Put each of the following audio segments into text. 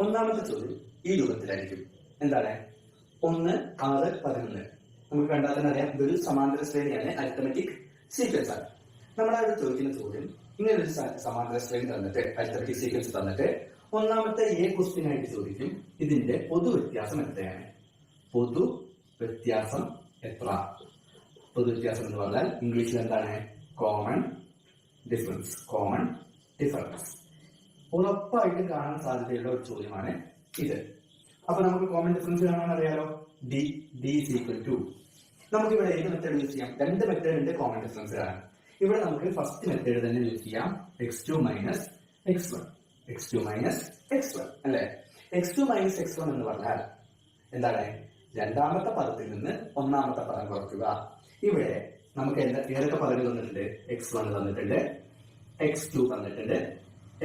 ഒന്നാമത്തെ ചോദ്യം ഈ രൂപത്തിലായിരിക്കും. എന്താണ്? 1, 6, 11. നമുക്ക് കണ്ടാൽ തന്നെ അറിയാം ഇതൊരു സമാന്തര ശ്രേണിയാണ്, അരിത്തമെറ്റിക് സീക്വൻസ് ആണ്. നമ്മളവിടെ ചോദിക്കുന്ന ചോദ്യം ഇങ്ങനെ ഒരു സമാന്തര ശ്രേണി തന്നിട്ട് അരിത്തമെറ്റിക് സീക്വൻസ് തന്നിട്ട് ഒന്നാമത്തെ ക്വസ്റ്റ്യൻ ആയിട്ട് ചോദിക്കും ഇതിന്റെ പൊതു വ്യത്യാസം എത്രയാണ്. പൊതു വ്യത്യാസം എത്ര? പൊതു വ്യത്യാസം എന്ന് പറഞ്ഞാൽ ഇംഗ്ലീഷിൽ എന്താണ്? Common difference. കോമൺ ഡിഫറൻസ് ഉറപ്പായിട്ട് കാണാൻ സാധ്യതയുള്ള ഒരു ചോദ്യമാണ് ഇത്. അപ്പൊ നമുക്ക് കോമൺ ഡിഫറൻസ് കാണാൻ അറിയാലോ. ഡി ഈസ് ഈക്വൽ ടു, നമുക്ക് ഇവിടെ ഏത് മെത്തേഡ് യൂസ് ചെയ്യാം? 2 മെത്തേഡ് ഉണ്ട് കോമൺ ഡിഫറൻസ് കാണാൻ. ഇവിടെ നമുക്ക് ഫസ്റ്റ് മെത്തേഡ് തന്നെ യൂസ് ചെയ്യാം, x2 minus x1. x2 minus x1 അല്ലെ? x2 മൈനസ് x1 എന്ന് പറഞ്ഞാൽ എന്താണ്? രണ്ടാമത്തെ പദത്തിൽ നിന്ന് ഒന്നാമത്തെ പദം കുറയ്ക്കുക. ഇവിടെ നമുക്ക് ഏതൊക്കെ പദങ്ങൾ തന്നിട്ടുണ്ട്? x1 തന്നിട്ടുണ്ട്, x2 തന്നിട്ടുണ്ട്,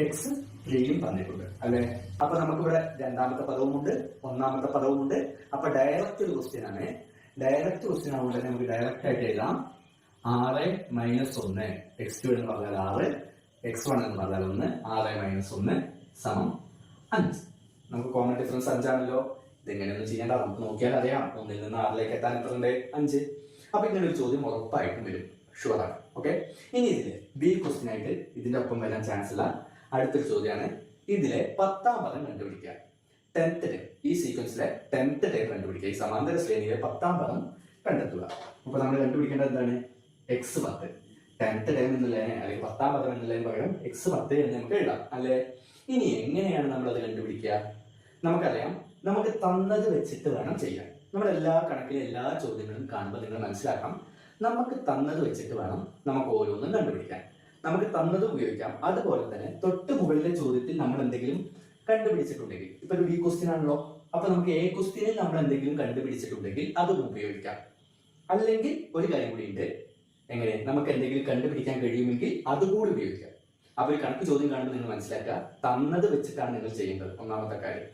x3 തന്നിട്ടുണ്ട് അല്ലെ? അപ്പൊ നമുക്കിവിടെ രണ്ടാമത്തെ പദവുമുണ്ട്, ഒന്നാമത്തെ പദവുമുണ്ട്. അപ്പൊ ഡയറക്റ്റ് ഒരു ക്വസ്റ്റ്യൻ ആണ്. ഡയറക്റ്റ് ക്വസ്റ്റ്യൻ ആവുകൊണ്ട് തന്നെ നമുക്ക് ഡയറക്റ്റ് ആയിട്ട് എഴുതാം 6 മൈനസ് 1. x2 എന്ന് പറഞ്ഞാൽ 6, x1 എന്ന് പറഞ്ഞാൽ 1. 6 മൈനസ് 1 സമം 5. നമുക്ക് കോമൺ ഡിഫറൻസ് 5 ആണല്ലോ. ഇതെങ്ങനെയൊന്നും ചെയ്യേണ്ട, നമുക്ക് നോക്കിയാൽ അറിയാം 1 നിന്ന് 6 എത്താൻ എത്ര ഉണ്ട്? 5. അപ്പൊ ഇങ്ങനെ ഒരു ചോദ്യം ഉറപ്പായിട്ടും വരും, ഷുവറാണ്. ഓക്കെ, ഇനി ഇതില് ബി ക്വസ്റ്റ്യൻ ആയിട്ട് ഇതിന്റെ ഒപ്പം വരാൻ ചാൻസ് ഉള്ള അടുത്തൊരു ചോദ്യമാണ് ഇതിലെ 10ാം പദം കണ്ടുപിടിക്കുക. 10th ടൈം, ഈ സീക്വൻസിലെ 10th ടൈം കണ്ടുപിടിക്കുക. ഈ സമാന്തര ശ്രേണിയിലെ 10ാം പദം കണ്ടെത്തുക. അപ്പൊ നമ്മൾ കണ്ടുപിടിക്കേണ്ടത് എന്താണ്? x10. 10th ടൈം എന്നുള്ളതിനെ അല്ലെങ്കിൽ 10ാം പദം എന്നുള്ളതിന് പകരം x10 എന്ന് നമുക്ക് എഴുതാം അല്ലെ? ഇനി എങ്ങനെയാണ് നമ്മൾ അത് കണ്ടുപിടിക്കുക? നമുക്കറിയാം, നമുക്ക് തന്നത് വെച്ചിട്ട് വേണം ചെയ്യാൻ. നമ്മുടെ എല്ലാ കണക്കിലെ എല്ലാ ചോദ്യങ്ങളും കാണുമ്പോൾ നിങ്ങൾ മനസ്സിലാക്കാം, നമുക്ക് തന്നത് വെച്ചിട്ട് വേണം നമുക്ക് ഓരോന്നും കണ്ടുപിടിക്കാൻ. നമുക്ക് തന്നത് ഉപയോഗിക്കാം. അതുപോലെ തന്നെ തൊട്ട് മുകളിലെ ചോദ്യത്തിൽ നമ്മൾ എന്തെങ്കിലും കണ്ടുപിടിച്ചിട്ടുണ്ടെങ്കിൽ, ഇപ്പൊ ഒരു ബി ക്വസ്റ്റ്യൻ ആണല്ലോ, അപ്പൊ നമുക്ക് എ ക്വസ്റ്റ്യനിൽ നമ്മൾ എന്തെങ്കിലും കണ്ടുപിടിച്ചിട്ടുണ്ടെങ്കിൽ അതും ഉപയോഗിക്കാം. അല്ലെങ്കിൽ ഒരു കാര്യം കൂടി ഉണ്ട്, എങ്ങനെ? നമുക്ക് എന്തെങ്കിലും കണ്ടുപിടിക്കാൻ കഴിയുമെങ്കിൽ അതുകൂടി ഉപയോഗിക്കാം. അപ്പൊ ഒരു കണക്ക് ചോദ്യം കാണുമ്പോൾ നിങ്ങൾ മനസ്സിലാക്കുക, തന്നത് വെച്ചിട്ടാണ് നിങ്ങൾ ചെയ്യേണ്ടത്, ഒന്നാമത്തെ കാര്യം.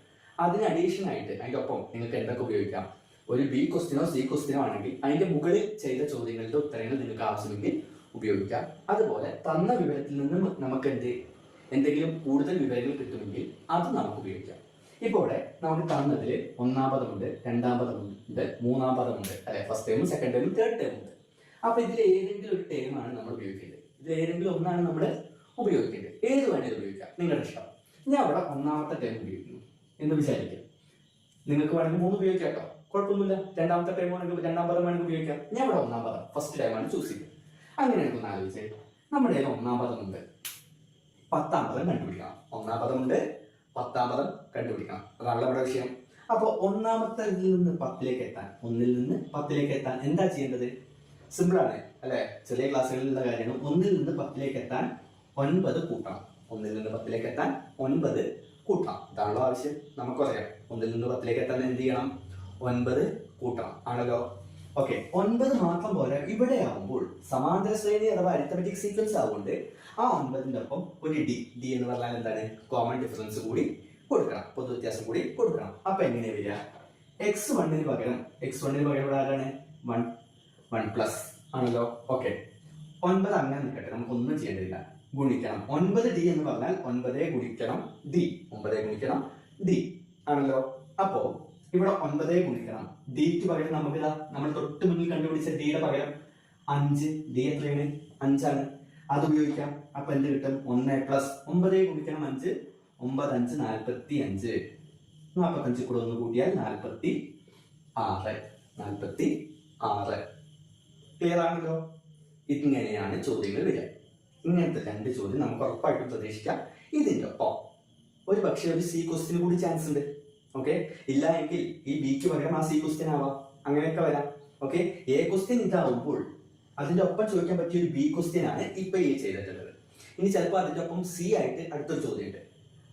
അതിന് അഡീഷൻ ആയിട്ട് അതിന്റെ ഒപ്പം നിങ്ങൾക്ക് എന്തൊക്കെ ഉപയോഗിക്കാം? ഒരു ബി ക്വസ്റ്റ്യനോ സി ക്വസ്റ്റ്യനോ ആണെങ്കിൽ അതിന്റെ മുകളിൽ ചെയ്ത ചോദ്യങ്ങളുടെ ഉത്തരങ്ങൾ നിങ്ങൾക്ക് ആവശ്യമെങ്കിൽ ഉപയോഗിക്കാം. അതുപോലെ തന്ന വിവരത്തിൽ നിന്നും നമുക്ക് എന്തെങ്കിലും കൂടുതൽ വിവരങ്ങൾ കിട്ടുമെങ്കിൽ അത് നമുക്ക് ഉപയോഗിക്കാം. ഇപ്പോൾ ഇവിടെ നമുക്ക് തന്നതിൽ 1ാം പദമുണ്ട്, 2ാം പദമുണ്ട്, 3ാം പദമുണ്ട് അല്ലെ? ഫസ്റ്റ് ടൈമും സെക്കൻഡ് ടൈമും തേർഡ് ടൈമും ഉണ്ട്. അപ്പൊ ഇതിൽ ഏതെങ്കിലും ഒരു ടൈമാണ് നമ്മൾ ഉപയോഗിക്കേണ്ടത്. ഇതിൽ ഏതെങ്കിലും ഒന്നാണ് നമ്മൾ ഉപയോഗിക്കേണ്ടത്. ഏത് വേണേലും ഉപയോഗിക്കാം, നിങ്ങളുടെ ഇഷ്ടം. ഞാൻ അവിടെ 1ാമത്തെ ടൈം ഉപയോഗിക്കുന്നു എന്ന് വിചാരിക്കാം. നിങ്ങൾക്ക് വേണമെങ്കിൽ 3 ഉപയോഗിക്കാം കേട്ടോ, കുഴപ്പമൊന്നുമില്ല. 2ാമത്തെ ടൈം വേണമെങ്കിൽ 2ാം പദം വേണമെങ്കിൽ ഉപയോഗിക്കാം. ഞാൻ ഇവിടെ 1ാം പദം ഫസ്റ്റ് ടൈമാണ് ചൂസ് ചെയ്തത്. അങ്ങനെ എനിക്കൊന്ന് ആലോചിച്ചേ, നമ്മുടെ 1ാം പദമുണ്ട്, 10ാം പദം കണ്ടുപിടിക്കണം. 1ാം പദമുണ്ട്, 10ാം പദം കണ്ടുപിടിക്കണം. അതാണല്ലോ നമ്മുടെ വിഷയം. അപ്പൊ 1ാമത്തിൽ നിന്ന് 10ലേക്ക് എത്താൻ, 1ൽ നിന്ന് 10ലേക്ക് എത്താൻ എന്താ ചെയ്യേണ്ടത്? സിമ്പിൾ ആണ് അല്ലെ? ചെറിയ ക്ലാസ്സുകളിലുള്ള കാര്യങ്ങൾ. 1ൽ നിന്ന് 10ലേക്ക് എത്താൻ 9 കൂട്ടണം. 1ൽ നിന്ന് 10ലേക്ക് എത്താൻ 9 കൂട്ടണം. ഇതാണല്ലോ ആവശ്യം. നമുക്കറിയാം 1ൽ നിന്ന് 10ലേക്ക് എത്താൻ എന്ത് ചെയ്യണം? 9 കൂട്ടണം ആണല്ലോ. ഓക്കെ, 9 മാത്രം പോലെ ഇവിടെ ആവുമ്പോൾ സമാന്തര ശ്രേണി അഥവാ അരിത്തമെറ്റിക് സീക്വൻസ് ആവുകൊണ്ട് ആ 9ന്റെ ഒപ്പം ഒരു ഡി എന്ന് പറഞ്ഞാൽ എന്താണ്? കോമൺ ഡിഫറൻസ് കൂടി കൊടുക്കണം, പൊതു വ്യത്യാസം കൂടി കൊടുക്കണം. അപ്പൊ എങ്ങനെ വരിക? x1ന് പകരം ഇവിടെ ആരാണ്? 1 പ്ലസ് ആണല്ലോ. ഓക്കെ, 9 അങ്ങനെ നിൽക്കട്ടെ, നമുക്കൊന്നും ചെയ്യേണ്ടതില്ല. ഗുണിക്കണം 9d എന്ന് പറഞ്ഞാൽ 9 ഗുണിക്കണം d, 9 ഗുണിക്കണം d ആണല്ലോ. അപ്പോ ഇവിടെ 9 ഗുണിക്കണം ഡിക്ക് പകരം നമുക്ക് നമ്മൾ തൊട്ട് മുന്നിൽ കണ്ടുപിടിച്ച ഡിയുടെ പകരം 5. ഡി എത്രയാണ്? 5 ആണ്. അത് ഉപയോഗിക്കാം. അപ്പൊ എന്ത് കിട്ടും? 1 പ്ലസ് 9 ഗുണിക്കണം 5, 9 5 45. 45 കൂടെ ഒന്ന് കൂട്ടിയാൽ 46. ക്ലിയർ ആണല്ലോ. ഇങ്ങനെയാണ് ചോദ്യങ്ങൾ വരിക. ഇങ്ങനത്തെ 2 ചോദ്യം നമുക്ക് ഉറപ്പായിട്ടും പ്രതീക്ഷിക്കാം. ഇതിന്റെ ഒപ്പം ഒരു പക്ഷേ ഒരു സി ക്വസ്റ്റ്യന് കൂടി ചാൻസ് ഉണ്ട്. ഓക്കെ, ഇല്ല എങ്കിൽ ഈ ബിക്ക് പകരം ആ സി ക്വസ്റ്റ്യൻ ആവാം, അങ്ങനെയൊക്കെ വരാം. ഓക്കെ, എ ക്വസ്റ്റ്യൻ ഇതാവുമ്പോൾ അതിന്റെ ഒപ്പം ചോദിക്കാൻ പറ്റിയ ഒരു ബി ക്വസ്റ്റ്യൻ ആണ് ഇപ്പൊ ഈ ചെയ്തിട്ടുള്ളത്. ഇനി ചിലപ്പോൾ അതിന്റെ ഒപ്പം സി ആയിട്ട് അടുത്തൊരു ചോദ്യം ഉണ്ട്,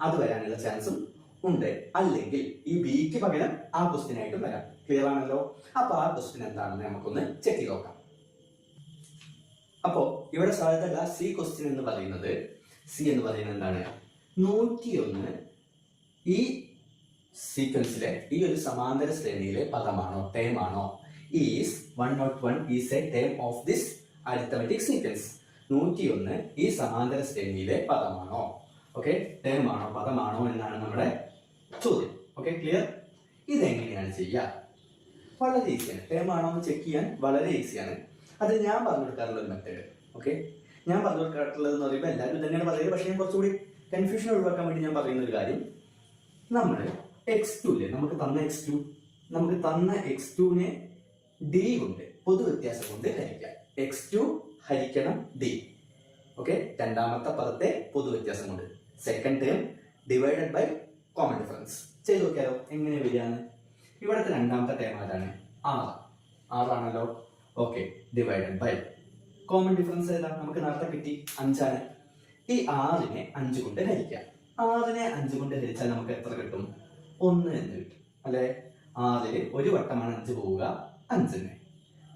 അത് വരാനുള്ള ചാൻസും ഉണ്ട്. അല്ലെങ്കിൽ ഈ ബിക്ക് പകരം ആ ക്വസ്റ്റ്യൻ ആയിട്ടും വരാം. ക്ലിയർ ആണല്ലോ. അപ്പൊ ആ ക്വസ്റ്റ്യൻ എന്താണെന്ന് നമുക്കൊന്ന് ചെക്ക് ചെയ്ത് നോക്കാം. അപ്പോ ഇവിടെ സാധ്യതയുള്ള സി ക്വസ്റ്റ്യൻ എന്ന് പറയുന്നത് എന്താണ്? 101 ഈ സീക്വൻസിലെ ഈ ഒരു സമാന്തര ശ്രേണിയിലെ പദമാണോ, ടേം ആണോ? Is 101 is A term of this arithmetic sequence. 101 ഈ സമാന്തര ശ്രേണിയിലെ പദമാണോ? ഓക്കെ, ടേം ആണോ, പദമാണോ എന്നാണ് നമ്മുടെ ചോദ്യം. Okay, clear? ഇതെങ്ങനെയാണ് ചെയ്യുക? വളരെ ഈസിയാണ്. ടേം ആണോ എന്ന് ചെക്ക് ചെയ്യാൻ വളരെ ഈസിയാണ്. അത് ഞാൻ പറഞ്ഞു കൊടുക്കാറുള്ള ഒരു മെത്തേഡ്. ഓക്കെ, ഞാൻ പറഞ്ഞു കൊടുക്കാറുള്ളത് എന്ന് പറയുമ്പോൾ എല്ലാവരും തന്നെയാണ് പറയുന്നത്. പക്ഷേ ഞാൻ കുറച്ചുകൂടി കൺഫ്യൂഷൻ ഒഴിവാക്കാൻ വേണ്ടി ഞാൻ പറയുന്ന ഒരു കാര്യം, നമ്മൾ x2 ഇല്ലേ, നമുക്ക് തന്ന x2നെ d കൊണ്ട് പൊതു വ്യത്യാസം കൊണ്ട് ഹരിക്കാം. x2 ഹരിക്കണം d. ഓക്കെ, രണ്ടാമത്തെ പദത്തെ പൊതു വ്യത്യാസം കൊണ്ട്, second term divided by common difference. ചെയ്ത് നോക്കിയാലോ എങ്ങനെ വരികയാണ്? ഇവിടുത്തെ രണ്ടാമത്തെ ടേം ആരാണ്? 6 ആണല്ലോ. Okay, divided by common difference ഏതാ? നമുക്ക് നേരത്തെ കിട്ടി 5 ആണ്. ഈ 6നെ 5 കൊണ്ട് ഹരിക്കാം. 6നെ 5 കൊണ്ട് ഹരിച്ചാൽ നമുക്ക് എത്ര കിട്ടും? 1 എന്ന് കിട്ടും അല്ലെ? 6ല് ഒരു വട്ടമാണ് 5 പോവുക, 5നെ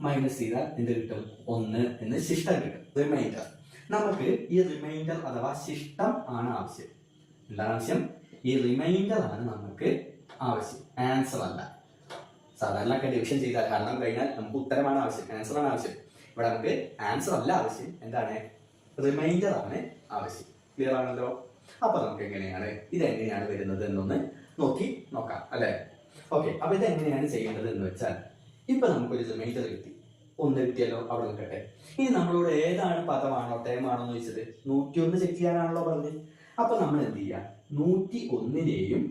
മൈനസ് ചെയ്താൽ എന്ത് കിട്ടും? 1 എന്ന് ശിഷ്ടം കിട്ടും. റിമൈൻഡർ. നമുക്ക് ഈ റിമൈൻഡർ അഥവാ ശിഷ്ടം ആണ് ആവശ്യം. എന്താണ് ആവശ്യം? ഈ റിമൈൻഡർ ആണ് നമുക്ക് ആവശ്യം, ആൻസർ അല്ല. സാധാരണ ഒക്കെ ഡിവിഷൻ ചെയ്താൽ ഹരണം കഴിഞ്ഞാൽ നമുക്ക് ഉത്തരമാണ് ആവശ്യം, ആൻസർ ആണ് ആവശ്യം. ഇവിടെ നമുക്ക് ആൻസർ അല്ല ആവശ്യം, എന്താണ്? റിമൈൻഡർ ആണ് ആവശ്യം. ക്ലിയർ ആണല്ലോ? അപ്പൊ നമുക്ക് ഇതെങ്ങനെയാണ് വരുന്നത് എന്നൊന്ന് നോക്കാം അല്ലെ? ഓക്കെ, അപ്പൊ ഇതെങ്ങനെയാണ് ചെയ്യേണ്ടത് എന്ന് വെച്ചാൽ, ഇപ്പൊ നമുക്കൊരു റിമൈൻഡർ കിട്ടി, 1 കിട്ടിയല്ലോ, അവിടെ നിൽക്കട്ടെ. ഇനി നമ്മളോട് ഏതാണ് പദമാണോ ടേം ആണോ എന്ന് ചോദിച്ചത്? 101 ചെക്ക് ചെയ്യാനാണല്ലോ പറഞ്ഞത്. അപ്പൊ നമ്മൾ എന്ത് ചെയ്യാം? 101നെയും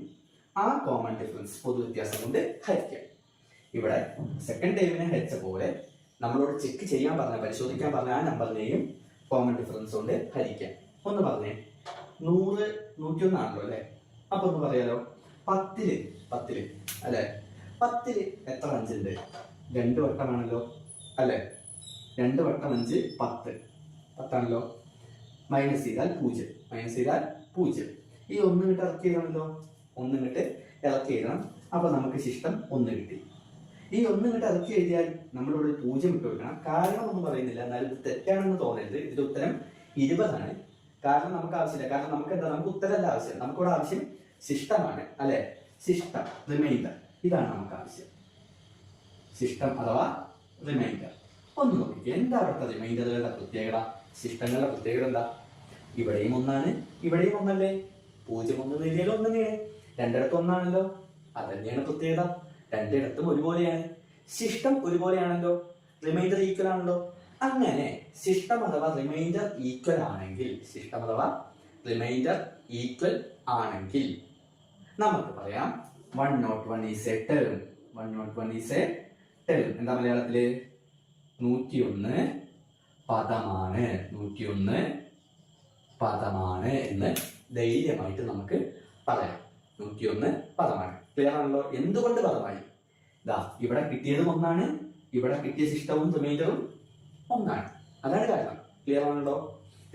ആ കോമൺ ഡിഫറൻസ് പൊതു വ്യത്യാസം കൊണ്ട് ഹരിക്കാം. ഇവിടെ സെക്കൻഡ് ടൈമിനെ ഹരിച്ച പോലെ നമ്മളോട് ചെക്ക് ചെയ്യാൻ പറഞ്ഞ, പരിശോധിക്കാൻ പറഞ്ഞ ആ നമ്പറിനെയും കോമൺ ഡിഫറൻസ് കൊണ്ട് ഹരിക്കാം. ഒന്ന് പറഞ്ഞേ, 100 101 ആണല്ലോ അല്ലെ? അപ്പൊ ഒന്ന് പറയാലോ, 10 അല്ലെ? 10 എത്ര 5 ഉണ്ട്? 2 വട്ടമാണല്ലോ അല്ലെ? 2 വട്ടം 5 10 ആണല്ലോ. മൈനസ് ചെയ്താൽ 0. ഈ 1 ഇങ്ങോട്ട് ഇറക്കി എഴുതണമല്ലോ, 1 ഇങ്ങോട്ട് ഇറക്കി എഴുതണം. അപ്പൊ നമുക്ക് ശിഷ്ടം 1 കിട്ടി. ഈ 1 ഇങ്ങോട്ട് ഇറക്കി എഴുതിയാൽ നമ്മളിവിടെ 0 ഇട്ട് കൊടുക്കണം. കാരണം ഒന്നും പറയുന്നില്ല, എന്നാലും ഇത് തെറ്റാണെന്ന് തോന്നരുത്. ഇതിന്റെ ഉത്തരം 20 ആണ്. കാരണം നമുക്ക് ആവശ്യമില്ല. കാരണം നമുക്ക് എന്താ? നമുക്ക് ഉത്തരമല്ല ആവശ്യം, നമുക്കിവിടെ ആവശ്യം ശിഷ്ടമാണ് അല്ലെ? ശിഷ്ടം, റിമൈൻഡർ, ഇതാണ് നമുക്ക് ആവശ്യം. ശിഷ്ടം അഥവാ റിമൈൻഡർ. ഒന്ന് നോക്കിക്കേ, എന്താ അവിടുത്തെ റിമൈൻഡറുകളുടെ പ്രത്യേകത? ശിഷ്ടങ്ങളുടെ പ്രത്യേകത എന്താ? ഇവിടെയും 1 ആണ്, ഇവിടെയും 1 അല്ലേ? 0 1 ഏരിയയിൽ 1 തന്നെയാണ്, രണ്ടിടത്തും 1 ആണല്ലോ. അത് തന്നെയാണ് പ്രത്യേകത. രണ്ടിടത്തും ഒരുപോലെയാണ്. ശിഷ്ടം ഒരുപോലെയാണല്ലോ, റിമൈൻഡർ ഈക്വൽ ആണല്ലോ. അങ്ങനെ ശിഷ്ടം അഥവാ റിമൈൻഡർ ഈക്വൽ ആണെങ്കിൽ നമുക്ക് പറയാം 101 is A term. 101 is A term. എന്താ മലയാളത്തില്? 101 പദമാണ്. 101 പദമാണ് എന്ന് ധൈര്യമായിട്ട് നമുക്ക് പറയാം. 101 പദമാണ്. ക്ലിയർ ആണല്ലോ? എന്തുകൊണ്ട് പദമായി? ഇവിടെ കിട്ടിയതും 1 ആണ്, ഇവിടെ കിട്ടിയ ശിഷ്ടവും റിമൈൻഡറും 1 ആണ്. അതാണ് കാരണം. ക്ലിയർ ആണല്ലോ?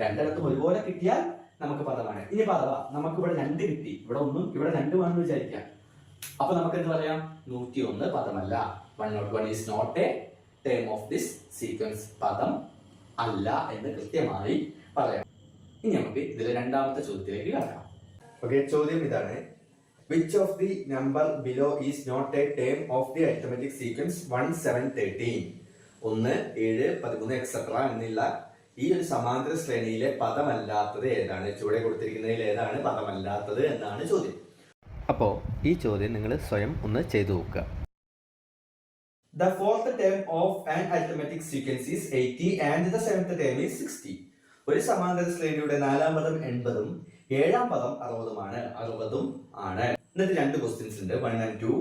രണ്ടിടത്തും ഒരുപോലെ കിട്ടിയാൽ നമുക്ക് പദമാണ്. ഇനി പദവാ, നമുക്ക് ഇവിടെ 2 കിട്ടി, ഇവിടെ 1ഉം ഇവിടെ 2ഉം ആണെന്ന് വിചാരിക്കാം. അപ്പൊ നമുക്ക് എന്ത് പറയാം? 101 പദമല്ല. 101 is not a term of this sequence. പദം അല്ല എന്ന് കൃത്യമായി പറയാം. ഇനി നമുക്ക് ഇതിലെ രണ്ടാമത്തെ ചോദ്യത്തിലേക്ക് കടക്കാം. ഓക്കെ, ചോദ്യം ഇതാണ്. Which of the number below is not a term of the arithmetic sequence 1 7 13? 1 7 13 etc. എന്നുള്ള ഈ ഒരു സമാന്തര ശ്രേണിയിലെ പദമല്ലാത്തത് ഏതാണ്? ചുവടെ കൊടുത്തിരിക്കുന്നതിൽ ഏതാണ് പദമല്ലാത്തത് എന്നാണ് ചോദ്യം. അപ്പോൾ ഈ ചോദ്യം നിങ്ങൾ സ്വയം ഒന്ന് ചെയ്തു നോക്കുക. The fourth term of an arithmetic sequence is 80 and the seventh term is 60. ഒരു സമാന്തര ശ്രേണിയുടെ 4ാം പദം 80ഉം 7ാം പദം 60ഉം ആണ്. എന്നിട്ട് 2 ക്വസ്റ്റ്യൻസ് ഉണ്ട്, 1 and 2.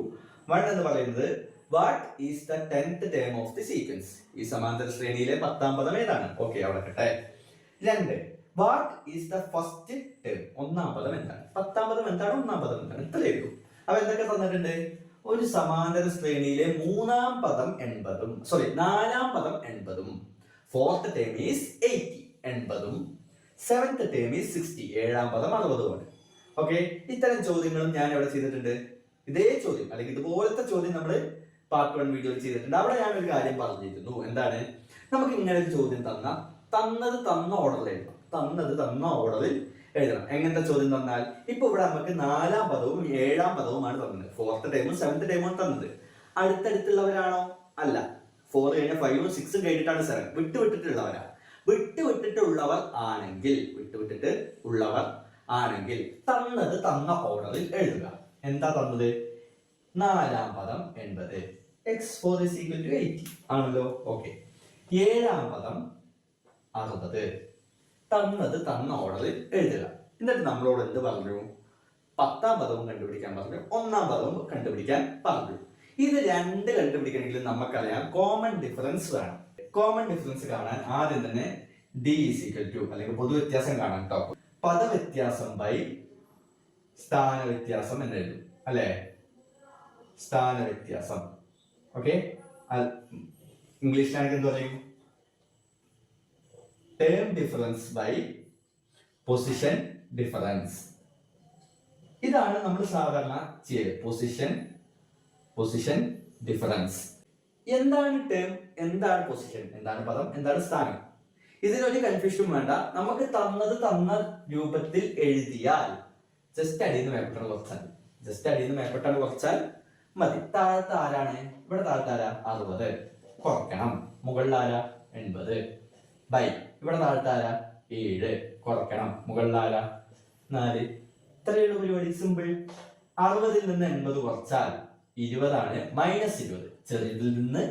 1 എന്ന് പറയുന്നത് what is the 10th term of the sequence? ഈ സമാന്തര ശ്രേണിയിലെ 10ാം പദം ഏതാണ്? ഓക്കെ, അവിടെ കട്ടെ. 2, what is the first term? 1ാം പദം എന്താണ്? 10ാം പദം എന്താണ്? 1ാം പദം എന്താണ്? ഇത്രയേ. അപ്പൊ എന്തൊക്കെ തന്നിട്ടുണ്ട്? ഒരു സമാന്തര ശ്രേണിയിലെ 4ാം പദം 80ഉം, ഫോർത്ത് ടേം ഈസ് 80 80ഉം, സെവൻത്ത് ടേം ഈസ് 60 7ാം പദം 60ഉമാണ്. ഓക്കെ, ഇത്തരം ചോദ്യങ്ങളും ഞാൻ എവിടെ ചെയ്തിട്ടുണ്ട്? ഇതേ ചോദ്യം അല്ലെങ്കിൽ ഇതുപോലത്തെ ചോദ്യം നമ്മൾ പാർട്ട് 1 വീഡിയോയിൽ ചെയ്തിട്ടുണ്ട്. അവിടെ ഞാൻ ഒരു കാര്യം പറഞ്ഞിരുന്നു. എന്താണ്? നമുക്ക് ഇങ്ങനെ ഒരു ചോദ്യം തന്ന ഓർഡറിൽ എഴുതണം. എങ്ങനത്തെ ചോദ്യം തന്നാൽ, ഇപ്പൊ ഇവിടെ നമുക്ക് 4ാം പദവും 7ാം പദവുമാണ് തന്നത്. ഫോർത്ത് ടൈമും സെവൻത്ത് ടൈമും തന്നത്. അടുത്തടുത്തുള്ളവരാണോ? അല്ല. 4 കഴിഞ്ഞ 5ഉം 6ഉം കഴിഞ്ഞിട്ടാണ് 7. വിട്ടുവിട്ടിട്ടുള്ളവരാ. വിട്ടുവിട്ടിട്ടുള്ളവർ ആണെങ്കിൽ തന്നത് തന്ന ഓർഡറിൽ എഴുതുക. എന്താ തന്നത്? നാലാം പദം 80. x4 is equal to 80 ആണല്ലോ. ഓക്കെ, ഏഴാം പദം 60. തന്ന ഓർഡറിൽ എഴുതുക. എന്നിട്ട് നമ്മളോട് എന്ത് പറഞ്ഞു? 10ാം പദവും കണ്ടുപിടിക്കാൻ പറഞ്ഞു, 1ാം പദവും കണ്ടുപിടിക്കാൻ പറഞ്ഞു. ഇത് രണ്ട് കണ്ടുപിടിക്കണമെങ്കിൽ നമുക്കറിയാം കോമൺ ഡിഫറൻസ് വേണം. കോമൺ ഡിഫറൻസ് കാണാൻ ആദ്യം തന്നെ d is equal to അല്ലെങ്കിൽ പൊതുവ്യത്യാസം കാണാൻ കേട്ടോ, പദവ്യത്യാസം ബൈ സ്ഥാന വ്യത്യാസം എന്ന് എഴുതും അല്ലെ? സ്ഥാന വ്യത്യാസം. ഓക്കെ, ഇംഗ്ലീഷിലാണെങ്കിൽ എന്ത് പറയും? Term difference by position difference. ഇതാണ് നമ്മൾ സാധാരണ ചെയ്യുക. Position difference. എന്താണ് ടേം, എന്താണ് പൊസിഷൻ, എന്താണ് പദം, എന്താണ് സ്ഥാനം? ഇതിനൊരു കൺഫ്യൂഷൻ വേണ്ട. നമുക്ക് തന്ന രൂപത്തിൽ എഴുതിയാൽ ജസ്റ്റ് അടിയിൽ നിന്ന് മേൽപ്പെട്ടാണ് കുറച്ചാൽ മതി. താഴത്തെ ആരാണ്? ഇവിടെ താഴത്തെ ആരാ? 60 കുറയ്ക്കണം. മുകളിൽ ആരാ? 80 ബൈ ഇവിടെ താഴത്തെ ആരാ? 7 കുറയ്ക്കണം. മുകളിൽ ആരാ? 4. ഇത്രയുള്ള പരിപാടി സിമ്പിൾ. 60ൽ നിന്ന് 80 കുറച്ചാൽ 20 ആണ്. -20. ചെറുതിൽ നിന്ന്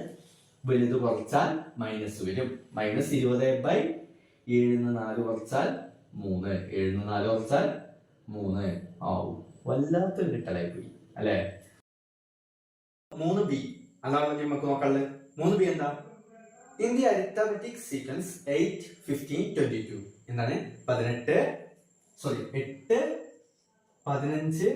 വലുത് കുറച്ചാൽ മൈനസ് വരും. -20 ബൈ 7 4 കുറച്ചാൽ 3. 7 4 കുറച്ചാൽ 3 ആവും. വല്ലാത്തൊരു കിട്ടലായി പോയി അല്ലെ? 3b അതാണ് നമുക്ക് നോക്കാനുള്ളത്. 3b എന്താ? ഇൻ ദി അരിത്തമെറ്റിക് സീക്വൻസ് 8 15 22 എന്താണ്? 8 15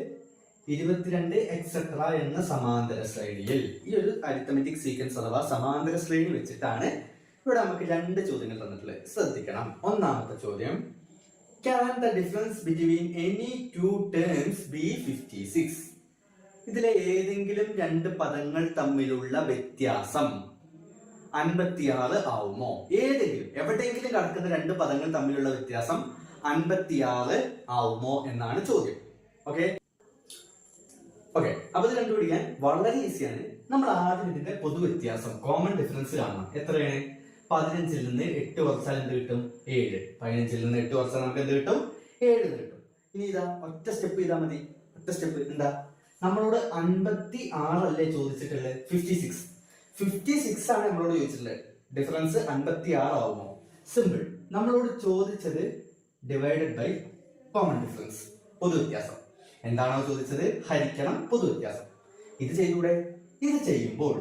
22 എക്സെട്ര എന്ന സമാന്തര ശ്രേണിയിൽ, ഈ ഒരു അരിത്തമെറ്റിക് സീക്വൻസ് അഥവാ സമാന്തര ശ്രേണി വെച്ചിട്ടാണ് ഇവിടെ നമുക്ക് രണ്ട് ചോദ്യങ്ങൾ തന്നിട്ടുള്ളത്. ശ്രദ്ധിക്കണം. ഒന്നാമത്തെ ചോദ്യം, can the difference between any two terms be 56? ഇതിലെ ഏതെങ്കിലും രണ്ട് പദങ്ങൾ തമ്മിലുള്ള വ്യത്യാസം 56 ആവുമോ? ഏതെങ്കിലും എവിടെയെങ്കിലും കിടക്കുന്ന രണ്ട് പദങ്ങൾ തമ്മിലുള്ള വ്യത്യാസം 56 ആവുമോ എന്നാണ് ചോദ്യം. ഓക്കെ, അപ്പൊ ഇത് കണ്ടുപിടിക്കാൻ വളരെ ഈസിയാണ്. നമ്മൾ ആദ്യം ഇതിന്റെ പൊതുവ്യത്യാസം കോമൺ ഡിഫറൻസ് കാണണം. എത്രയാണ്? 15ൽ നിന്ന് 8 കുറച്ചാൽ എന്ത് കിട്ടും? 7. 15ൽ നിന്ന് 8 കുറച്ചാൽ നമുക്ക് എന്ത് കിട്ടും? 7 കിട്ടും. ഇനി ഇതാ ഒറ്റ സ്റ്റെപ്പ് ചെയ്താൽ മതി. ഒറ്റ സ്റ്റെപ്പ് എന്താ? നമ്മളോട് 56 അല്ലേ ചോദിച്ചിട്ടുള്ളത്? 56 ആണ് നമ്മളോട് ചോദിച്ചിട്ടുള്ളത്. ഡിഫറൻസ് 56 ആവുമോ? സിമ്പിൾ. നമ്മളോട് ചോദിച്ചത് ഡിവൈഡഡ് ബൈ കോമൺ ഡിഫറൻസ്, പൊതുവ്യത്യാസം. എന്താണോ ചോദിച്ചത്? ഹരിക്കണം പൊതുവ്യത്യാസം. ഇത് ചെയ്തൂടെ? ഇത് ചെയ്യുമ്പോൾ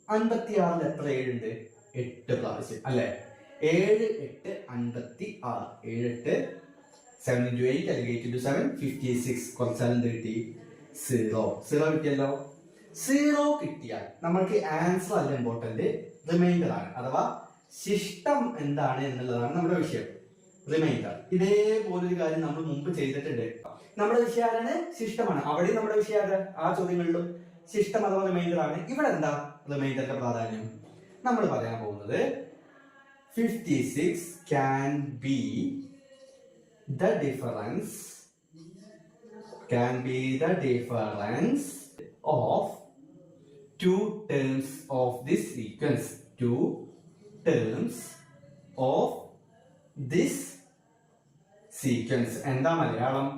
56ൽ എത്ര 7 ഉണ്ട്? 8 പ്രാവശ്യം അല്ലെ? 7 8 56. 7 8 7 into 8 അല്ലെങ്കിൽ 8 into 7 56. കുറച്ചാൽ എന്ത് കിട്ടി? 0 കിട്ടിയല്ലോ. 0 കിട്ടിയാൽ നമ്മൾക്ക് ആൻസർ അല്ല ഇമ്പോർട്ടന്റ്, റിമൈൻഡർ ആണ്. അഥവാ ശിഷ്ടം എന്താണ് എന്നുള്ളതാണ് നമ്മുടെ വിഷയം. റിമൈൻഡർ. ഇതേപോലൊരു കാര്യം നമ്മൾ മുമ്പ് ചെയ്തിട്ടുണ്ട്. നമ്മുടെ വിഷയം ശിഷ്ടമാണ്. അവിടെ നമ്മുടെ വിഷയം ആ ചോദ്യങ്ങളിലും ശിഷ്ടം അഥവാ റിമൈൻഡർ ആണ്. ഇവിടെ എന്താ റിമൈൻഡറിന്റെ പ്രാധാന്യം? നമ്മൾ പറയാൻ പോകുന്നത് 56 can be the difference of two terms of this sequence. Two terms of this sequence. എന്താ മലയാളം?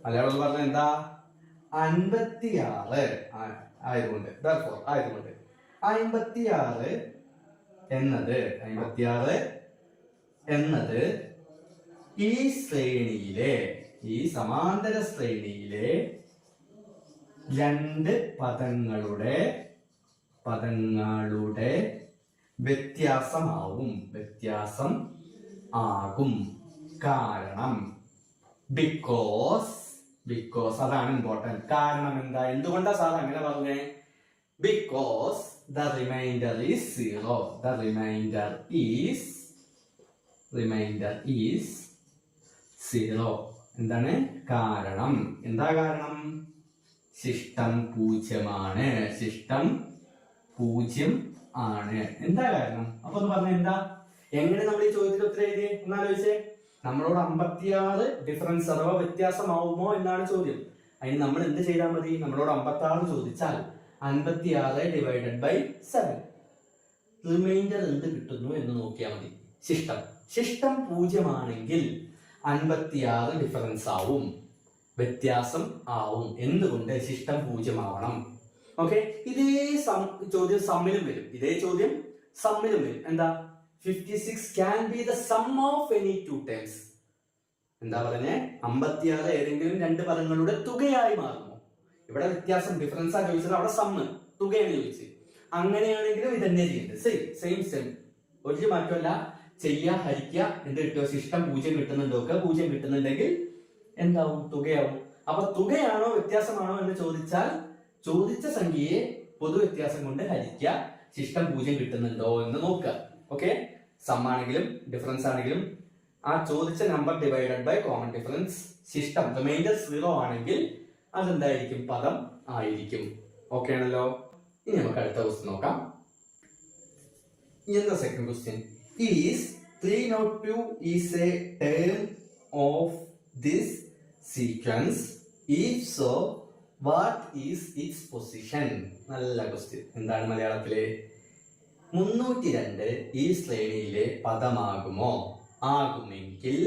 മലയാളം പറഞ്ഞ എന്താ? 56 ആയതുകൊണ്ട് 56 എന്നത് ഈ ശ്രേണിയിലെ, ഈ സമാന്തര ശ്രേണിയിലെ രണ്ട് പദങ്ങളുടെ വ്യത്യാസം ആകും. കാരണം ബിക്കോസ് അതാണ് ഇമ്പോർട്ടന്റ്. കാരണം എന്താ? എന്തുകൊണ്ടാ സാർ അങ്ങനെ പറഞ്ഞേ? Because the remainder is 0. The remainder is 0. എന്താണ് കാരണം? എന്താ കാരണം? ശിഷ്ടം 0 ആണ്. എന്താ കാരണം? അപ്പൊ ഒന്ന് പറഞ്ഞ എന്താ? എങ്ങനെ നമ്മൾ ഈ ചോദ്യത്തിൽ ഉത്തരം എഴുതിയേ? ഒന്നാലോചിച്ചേ. നമ്മളോട് 56 ഡിഫറൻസ് അഥവാ വ്യത്യാസമാവുമോ എന്നാണ് ചോദ്യം. അതിന് നമ്മൾ എന്ത് ചെയ്താൽ മതി? നമ്മളോട് 56 ചോദിച്ചാൽ 56 ഡിവൈഡഡ് ബൈ 7. റിമൈൻഡർ എന്ത് കിട്ടുന്നു എന്ന് നോക്കിയാൽ മതി. ശിഷ്ടം 0 ആണെങ്കിൽ 56 ഡിഫറൻസ് ആവും. വ്യത്യാസം ആവും. എന്തുകൊണ്ട്? ശിഷ്ടം 0 ആവണം. ഓക്കെ, ഇതേ ചോദ്യം സമ്മിലും വരും. ഇതേ ചോദ്യം സമ്മിലും വരും. എന്താ? 56 can be the sum of any two terms. എന്താ പറഞ്ഞേ? 56 ഏതെങ്കിലും രണ്ട് പദങ്ങളുടെ തുകയായി മാറുമോ? ഇവിടെ വ്യത്യാസം ഡിഫറൻസ് ആ ചോദിച്ചത്, അവിടെ സമ്മ് തുകയാണ് ചോദിച്ചത്. അങ്ങനെയാണെങ്കിലും ഇതന്നെ ചെയ്യുന്നത്. സെയിം ഒരു മാറ്റമല്ല. ചെയ്യുക, ഹരിക്കുക, എന്ത് കിട്ടുമോ? ശിഷ്ടം 0 കിട്ടുന്നുണ്ടോ? 0 കിട്ടുന്നുണ്ടെങ്കിൽ എന്താവും? തുകയാവും. അപ്പൊ തുകയാണോ വ്യത്യാസമാണോ എന്ന് ചോദിച്ചാൽ ചോദിച്ച സംഖ്യയെ പൊതു വ്യത്യാസം കൊണ്ട് ഹരിക്കുക, ശിഷ്ടം 0 കിട്ടുന്നുണ്ടോ എന്ന് നോക്കുക. ഓക്കെ, സം ആണെങ്കിലും ഡിഫറൻസ് ആണെങ്കിലും ആ ചോദിച്ച number divided by common difference, ശിഷ്ടം റിമൈൻഡർ 0 ആണെങ്കിൽ അതെന്തായിരിക്കും? പദം ആയിരിക്കും. ഓക്കെ ആണല്ലോ. ഇനി നമുക്ക് അടുത്ത ക്വസ്റ്റ്യൻ നോക്കാം. In the second question, is 302 is a term of this sequence? If so, what is its position? നല്ല ക്വസ്റ്റ്യൻ. എന്താണ് മലയാളത്തില്? 302 ഈ ശ്രേണിയിലെ പദമാകുമോ? ആകുമെങ്കിൽ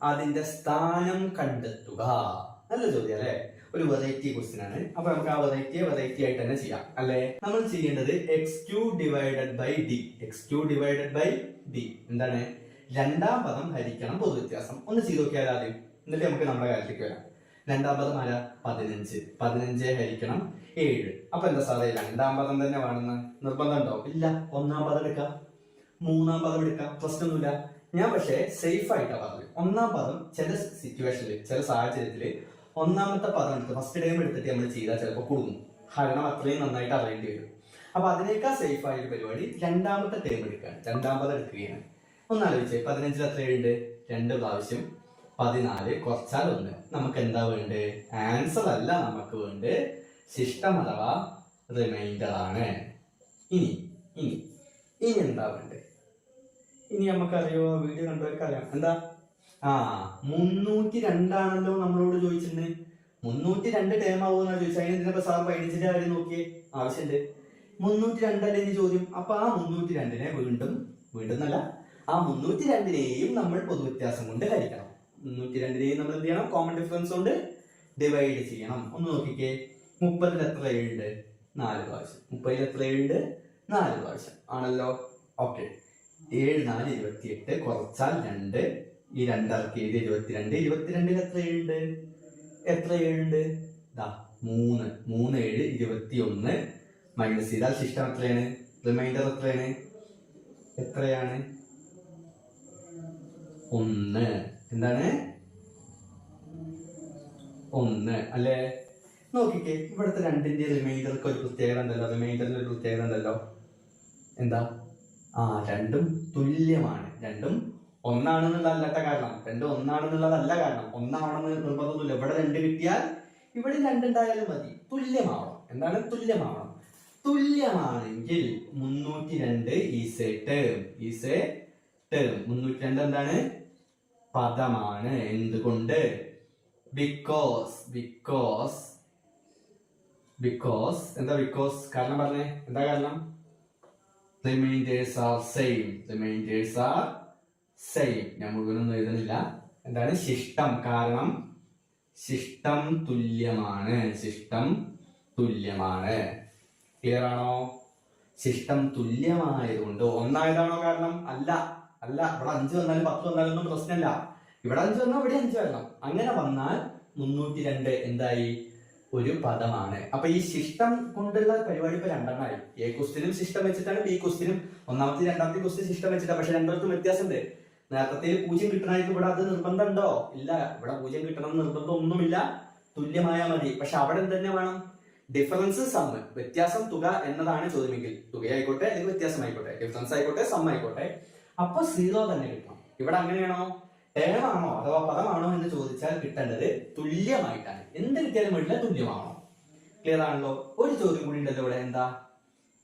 അതിന്റെ സ്ഥാനം കണ്ടെത്തുക. നല്ല ചോദ്യം അല്ലെ? ഒരു വെറൈറ്റി ക്വസ്റ്റ്യൻ ആണ്. അപ്പൊ നമുക്ക് ആ വെറൈറ്റി ആയിട്ട് തന്നെ ചെയ്യാം അല്ലെ? നമ്മൾ ചെയ്യേണ്ടത് x3 ഡിവൈഡഡ് ബൈ d. എന്താണ്? രണ്ടാം പദം ഹരിക്കണം പൊതു വ്യത്യാസം. ഒന്ന് ചെയ്ത് നോക്കിയാൽ ആദ്യം, എന്നിട്ട് നമുക്ക് നമ്മുടെ കാര്യത്തിലേക്ക് വരാം. രണ്ടാം പദം ആരാ? 15 ഹരിക്കണം 7. അപ്പൊ എന്താ സാറേ രണ്ടാം പദം തന്നെ വേണമെന്ന് നിർബന്ധം ഉണ്ടോ? ഇല്ല. ഒന്നാം പദം എടുക്കാം, മൂന്നാം പദം എടുക്കാം, പ്രശ്നമൊന്നുമില്ല. ഞാൻ പക്ഷേ സേഫ് ആയിട്ടാ പറഞ്ഞത്. ഒന്നാം പദം ചില സിറ്റുവേഷനിൽ, ചില സാഹചര്യത്തില് ഒന്നാമത്തെ പദം എടുത്ത് ഫസ്റ്റ് ടൈം എടുത്തിട്ട് നമ്മൾ ചെയ്താൽ ചിലപ്പോൾ കുടുങ്ങും. ഹരണം അത്രയും നന്നായിട്ട് അറിയേണ്ടി വരും. അപ്പൊ അതിനേക്കാൾ സേഫ് ആയ ഒരു പരിപാടി രണ്ടാമത്തെ ടൈം എടുക്കുകയാണ്. രണ്ടാം പദം എടുക്കുകയാണ്. ഒന്നാലോചിച്ചേ, 15 എത്രയുണ്ട്? 2 പ്രാവശ്യം 14 കുറച്ചാൽ 1. നമുക്ക് എന്താ വേണ്ടത്? ആൻസർ അല്ല നമുക്ക് വേണ്ടത്, ശിഷ്ടം അഥവാ റിമൈൻഡർ ആണ്. ഇനി എന്താ വേണ്ടത്? ഇനി നമുക്കറിയോ? വീഡിയോ കണ്ടവർക്ക് അറിയാം. എന്താ? 302 ആണല്ലോ നമ്മളോട് ചോദിച്ചിട്ടുണ്ട്. 302 ടേം ആവുമെന്നാണ് ചോദിച്ചത്. അതിന് ഇതിനൊക്കെ സാർ 15ന്റെ കാര്യം നോക്കിയേ. ആവശ്യമുണ്ട്. 302 അല്ലേ ഇനി ചോദ്യം. അപ്പൊ ആ 302നെ വീണ്ടും എന്നല്ല, ആ 302നെയും നമ്മൾ പൊതുവ്യത്യാസം കൊണ്ട് ഹരിക്കണം. 302നെയും നമ്മൾ എന്ത് ചെയ്യണം? കോമൺ ഡിഫറൻസ് കൊണ്ട് ഡിവൈഡ് ചെയ്യണം. ഒന്ന് നോക്കിക്കേ, 30 എത്ര 7? 4 പ്രാവശ്യം. 30 എത്ര 7? 4 പ്രാവശ്യം ആണല്ലോ. ഓക്കെ, 7 4 28 കുറച്ചാൽ 2. ഈ 2 ഇറക്കിയത് 22. 22 എത്ര 7? 3 7 21 മൈനസ് ചെയ്താൽ ശിഷ്ടം എത്രയാണ്? റിമൈൻഡർ എത്രയാണ്? 1. എന്താണ്? 1 അല്ലേ? നോക്കിക്കേ, ഇവിടുത്തെ 2ന്റെ റിമൈൻഡർക്ക് ഒരു പ്രത്യേകത ഉണ്ടല്ലോ. റിമൈൻഡറിന് ഒരു പ്രത്യേകത ഉണ്ടല്ലോ. എന്താ? രണ്ടും തുല്യമാണ്. രണ്ടും ഒന്നാണെന്നുള്ളതല്ല കാരണം. 2 ഒന്നാണെന്നുള്ളതല്ല കാരണം. ഒന്നാണെന്ന് നിർബന്ധമൊന്നുമില്ല. ഇവിടെ 2 കിട്ടിയാൽ ഇവിടെ 2 ഉണ്ടായാലും മതി. തുല്യമാവണം. എന്താണ്? തുല്യമാവണം. തുല്യമാണെങ്കിൽ 302 ഈസ് എ ടേം. 302 എന്താണ്? പദമാണ്. എന്തുകൊണ്ട്? ബിക്കോസ് എന്താ ബിക്കോസ്? കാരണം പറഞ്ഞേ, എന്താ കാരണം? Reminders are same. ഞാൻ മുഴുവനൊന്നും എഴുതുന്നില്ല. എന്താണ്? ശിഷ്ടം. കാരണം ശിഷ്ടം തുല്യമാണ്. ക്ലിയർ ആണോ? ശിഷ്ടം തുല്യമായതുകൊണ്ട്. ഒന്നായതാണോ കാരണം? അല്ല. ഇവിടെ 5 വന്നാലും 10 വന്നാലും ഒന്നും പ്രശ്നമില്ല. ഇവിടെ 5 വന്നാൽ ഇവിടെ 5 വരണം. അങ്ങനെ വന്നാൽ 302 എന്തായി? ഒരു പദമാണ്. അപ്പൊ ഈ ശിഷ്ടം കൊണ്ടുള്ള പരിപാടി ഇപ്പൊ 2 എണ്ണമായി. എ ക്വസ്റ്റിനും ശിഷ്ടം വെച്ചിട്ടാണ്, ബി ക്വസ്റ്റിനും ഒന്നാമത്തെ രണ്ടാമത്തെ ക്വസ്റ്റ്യൻ ശിഷ്ടം വെച്ചിട്ടാണ്. പക്ഷെ രണ്ടിടത്തും വ്യത്യാസമുണ്ട്. നേരത്തെ 0 കിട്ടണമായിട്ട് ഇവിടെ അത് നിർബന്ധം ഉണ്ടോ? ഇല്ല. ഇവിടെ 0 കിട്ടണം നിർബന്ധം ഒന്നുമില്ല. തുല്യമായാൽ മതി. പക്ഷെ അവിടെ എന്ത് വേണം? ഡിഫറൻസ് സം, വ്യത്യാസം തുക എന്നതാണ് ചോദ്യമെങ്കിൽ, തുകയായിക്കോട്ടെ അല്ലെങ്കിൽ വ്യത്യാസമായിക്കോട്ടെ, ഡിഫറൻസ് ആയിക്കോട്ടെ സം ആയിക്കോട്ടെ, അപ്പൊ 0 തന്നെ കിട്ടണം. ഇവിടെ അങ്ങനെയാണോ? ടേം ആണോ അഥവാ പദമാണോ എന്ന് ചോദിച്ചാൽ കിട്ടേണ്ടത് തുല്യമായിട്ടാണ്. എന്ത് കിട്ടിയാലും വേണ്ടില്ല, തുല്യമാണോ? ക്ലിയർ ആണല്ലോ. ഒരു ചോദ്യം കൂടി ഉണ്ടല്ലോ ഇവിടെ. എന്താ?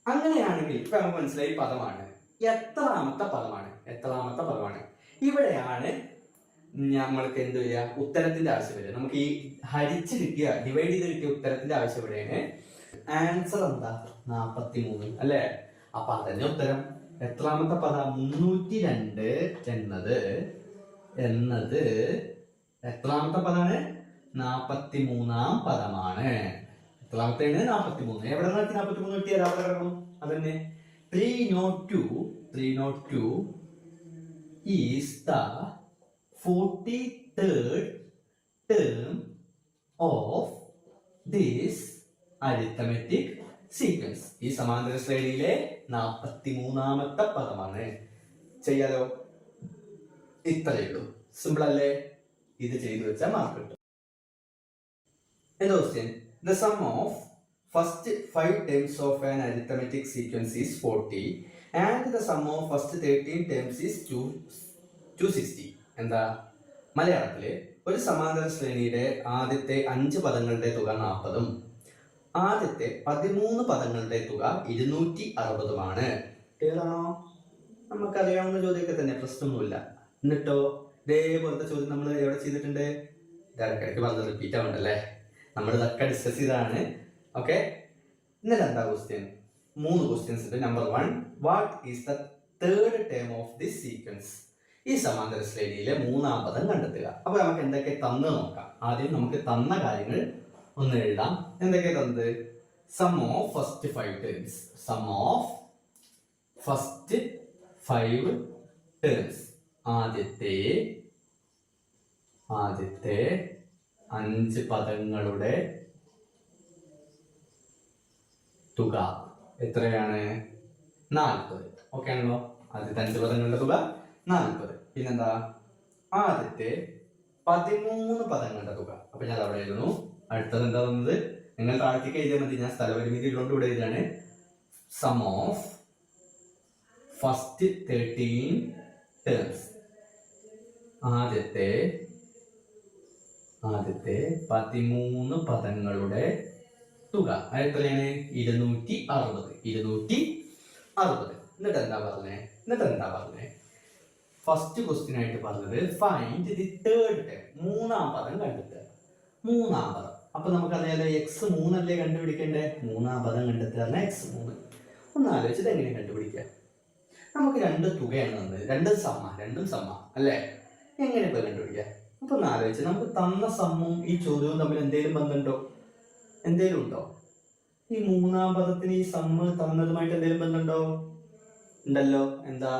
അങ്ങനെയാണെങ്കിൽ ഇപ്പൊ നമുക്ക് മനസ്സിലായി പദമാണ്. എത്രാമത്തെ പദമാണ്? ഇവിടെയാണ് നമ്മൾക്ക് എന്ത് വരിക? ഉത്തരത്തിന്റെ ആവശ്യം വരിക. നമുക്ക് ഈ ഹരിച്ച് കിട്ടിയ, ഡിവൈഡ് ചെയ്ത് കിട്ടിയ ഉത്തരത്തിന്റെ ആവശ്യം ഇവിടെയാണ്. ആൻസർ എന്താ? 43 അല്ലേ? അപ്പൊ അതിന്റെ ഉത്തരം എത്രാമത്തെ പദം? 302 എന്നത് എത്രാമത്തെ പദമാണ്? 43-ാം പദമാണ്. എത്രാമത്തെ? 43. എവിടെ നിന്നാക്കി 43 കിട്ടിയത്? അവിടെ കിടക്കണം. അതന്നെ 302 is the 43rd term of this arithmetic sequence. ഈ സമാന്തര ശ്രേണിയിലെ 43-ാമത്തെ പദമാണ്. ചെയ്യാലോ? ഇത്രയേ ഉള്ളൂ. സിമ്പിൾ അല്ലേ? ഇത് ചെയ്തു വെച്ചാൽ മാർക്ക് കിട്ടും. Question, the sum of first 5 terms of an arithmetic sequence is 40 and the sum of first 13 terms is 260. എന്താ? മലയാളത്തില് ഒരു സമാന്തര ശ്രേണിയുടെ ആദ്യത്തെ 5 പദങ്ങളുടെ തുക 40-ഉം ആദ്യത്തെ 13 പദങ്ങളുടെ തുക 260-ഉമാണ്. ക്ലിയറാണോ? നമുക്കറിയാവുന്ന ചോദ്യമൊക്കെ തന്നെ, പ്രശ്നമൊന്നുമില്ല. എന്നിട്ടോ ഇതേപോലത്തെ ചോദ്യം നമ്മൾ എവിടെ ചെയ്തിട്ടുണ്ട്? ഇടയ്ക്കിടയ്ക്ക് പറഞ്ഞ് റിപ്പീറ്റ് ആവണ്ടല്ലേ, നമ്മൾ ഇതൊക്കെ ഡിസ്കസ് ചെയ്തതാണ്. ഓക്കെ, ഇന്നലെ എന്താ ക്വസ്റ്റ്യൻ? 3 ക്വസ്റ്റ്യൻസ് ഉണ്ട്. Number 1, what is the third term of this sequence? ഈ സമാന്തര ശ്രേണിയിലെ 3-ാം പദം കണ്ടെത്തുക. അപ്പൊ നമുക്ക് എന്തൊക്കെ തന്ന് നോക്കാം. ആദ്യം നമുക്ക് തന്ന കാര്യങ്ങൾ ഒന്ന് എഴുതാം. എന്തൊക്കെ തന്നത്? Sum of first 5 terms. Sum of first 5 terms. ആദ്യത്തെ 5 പദങ്ങളുടെ തുക എത്രയാണ്? 40. ഓക്കെ ആണല്ലോ? ആദ്യത്തെ 5 പദങ്ങളുടെ തുക 40. പിന്നെന്താ? ആദ്യത്തെ 13 പദങ്ങളുടെ തുക. അപ്പൊ ഞാൻ അവിടെ എഴുതുന്നു. അടുത്തത് എന്താ വന്നത്? നിങ്ങൾ താഴത്തേക്ക് എഴുതിയാൽ മതി, ഞാൻ സ്ഥലപരിമിതി ഉള്ളതുകൊണ്ട് ഇവിടെ എഴുതാണ്. Sum of first 13 terms. ആദ്യത്തെ 13 പദങ്ങളുടെ തുക എത്രയാണ്? 260. എന്നിട്ട് എന്താ പറഞ്ഞേ? ഫസ്റ്റ് ക്വസ്റ്റ്യൻ ആയിട്ട് പറഞ്ഞത് ഫൈൻഡ് ദി തേർഡ് ടേം. 3-ാം പദം കണ്ടെത്തുക. 3-ാം പദം. അപ്പൊ നമുക്കറിയാലോ x3 അല്ലേ കണ്ടുപിടിക്കണ്ടേ? 3-ാം പദം കണ്ടെത്തുക x3. ഒന്ന് ആലോചിച്ചത് എങ്ങനെ കണ്ടുപിടിക്കുക? നമുക്ക് 2 തുകയാണ് തന്നത്, രണ്ടും സമ്മ അല്ലേ? എങ്ങനെ ഇപ്പൊ കണ്ടുപിടിക്കുക? അപ്പൊ ഒന്ന് ആലോചിച്ച്, നമുക്ക് തന്ന സമ്മും ഈ ചോദ്യവും തമ്മിൽ എന്തെങ്കിലും ബന്ധമുണ്ടോ? എന്തേലും ഉണ്ടോ? ഈ 3-ാം പദത്തിന് ഈ സമ്മ് തന്നതുമായിട്ട് എന്തെങ്കിലും ബന്ധമുണ്ടോ? ഉണ്ടല്ലോ. എന്താ?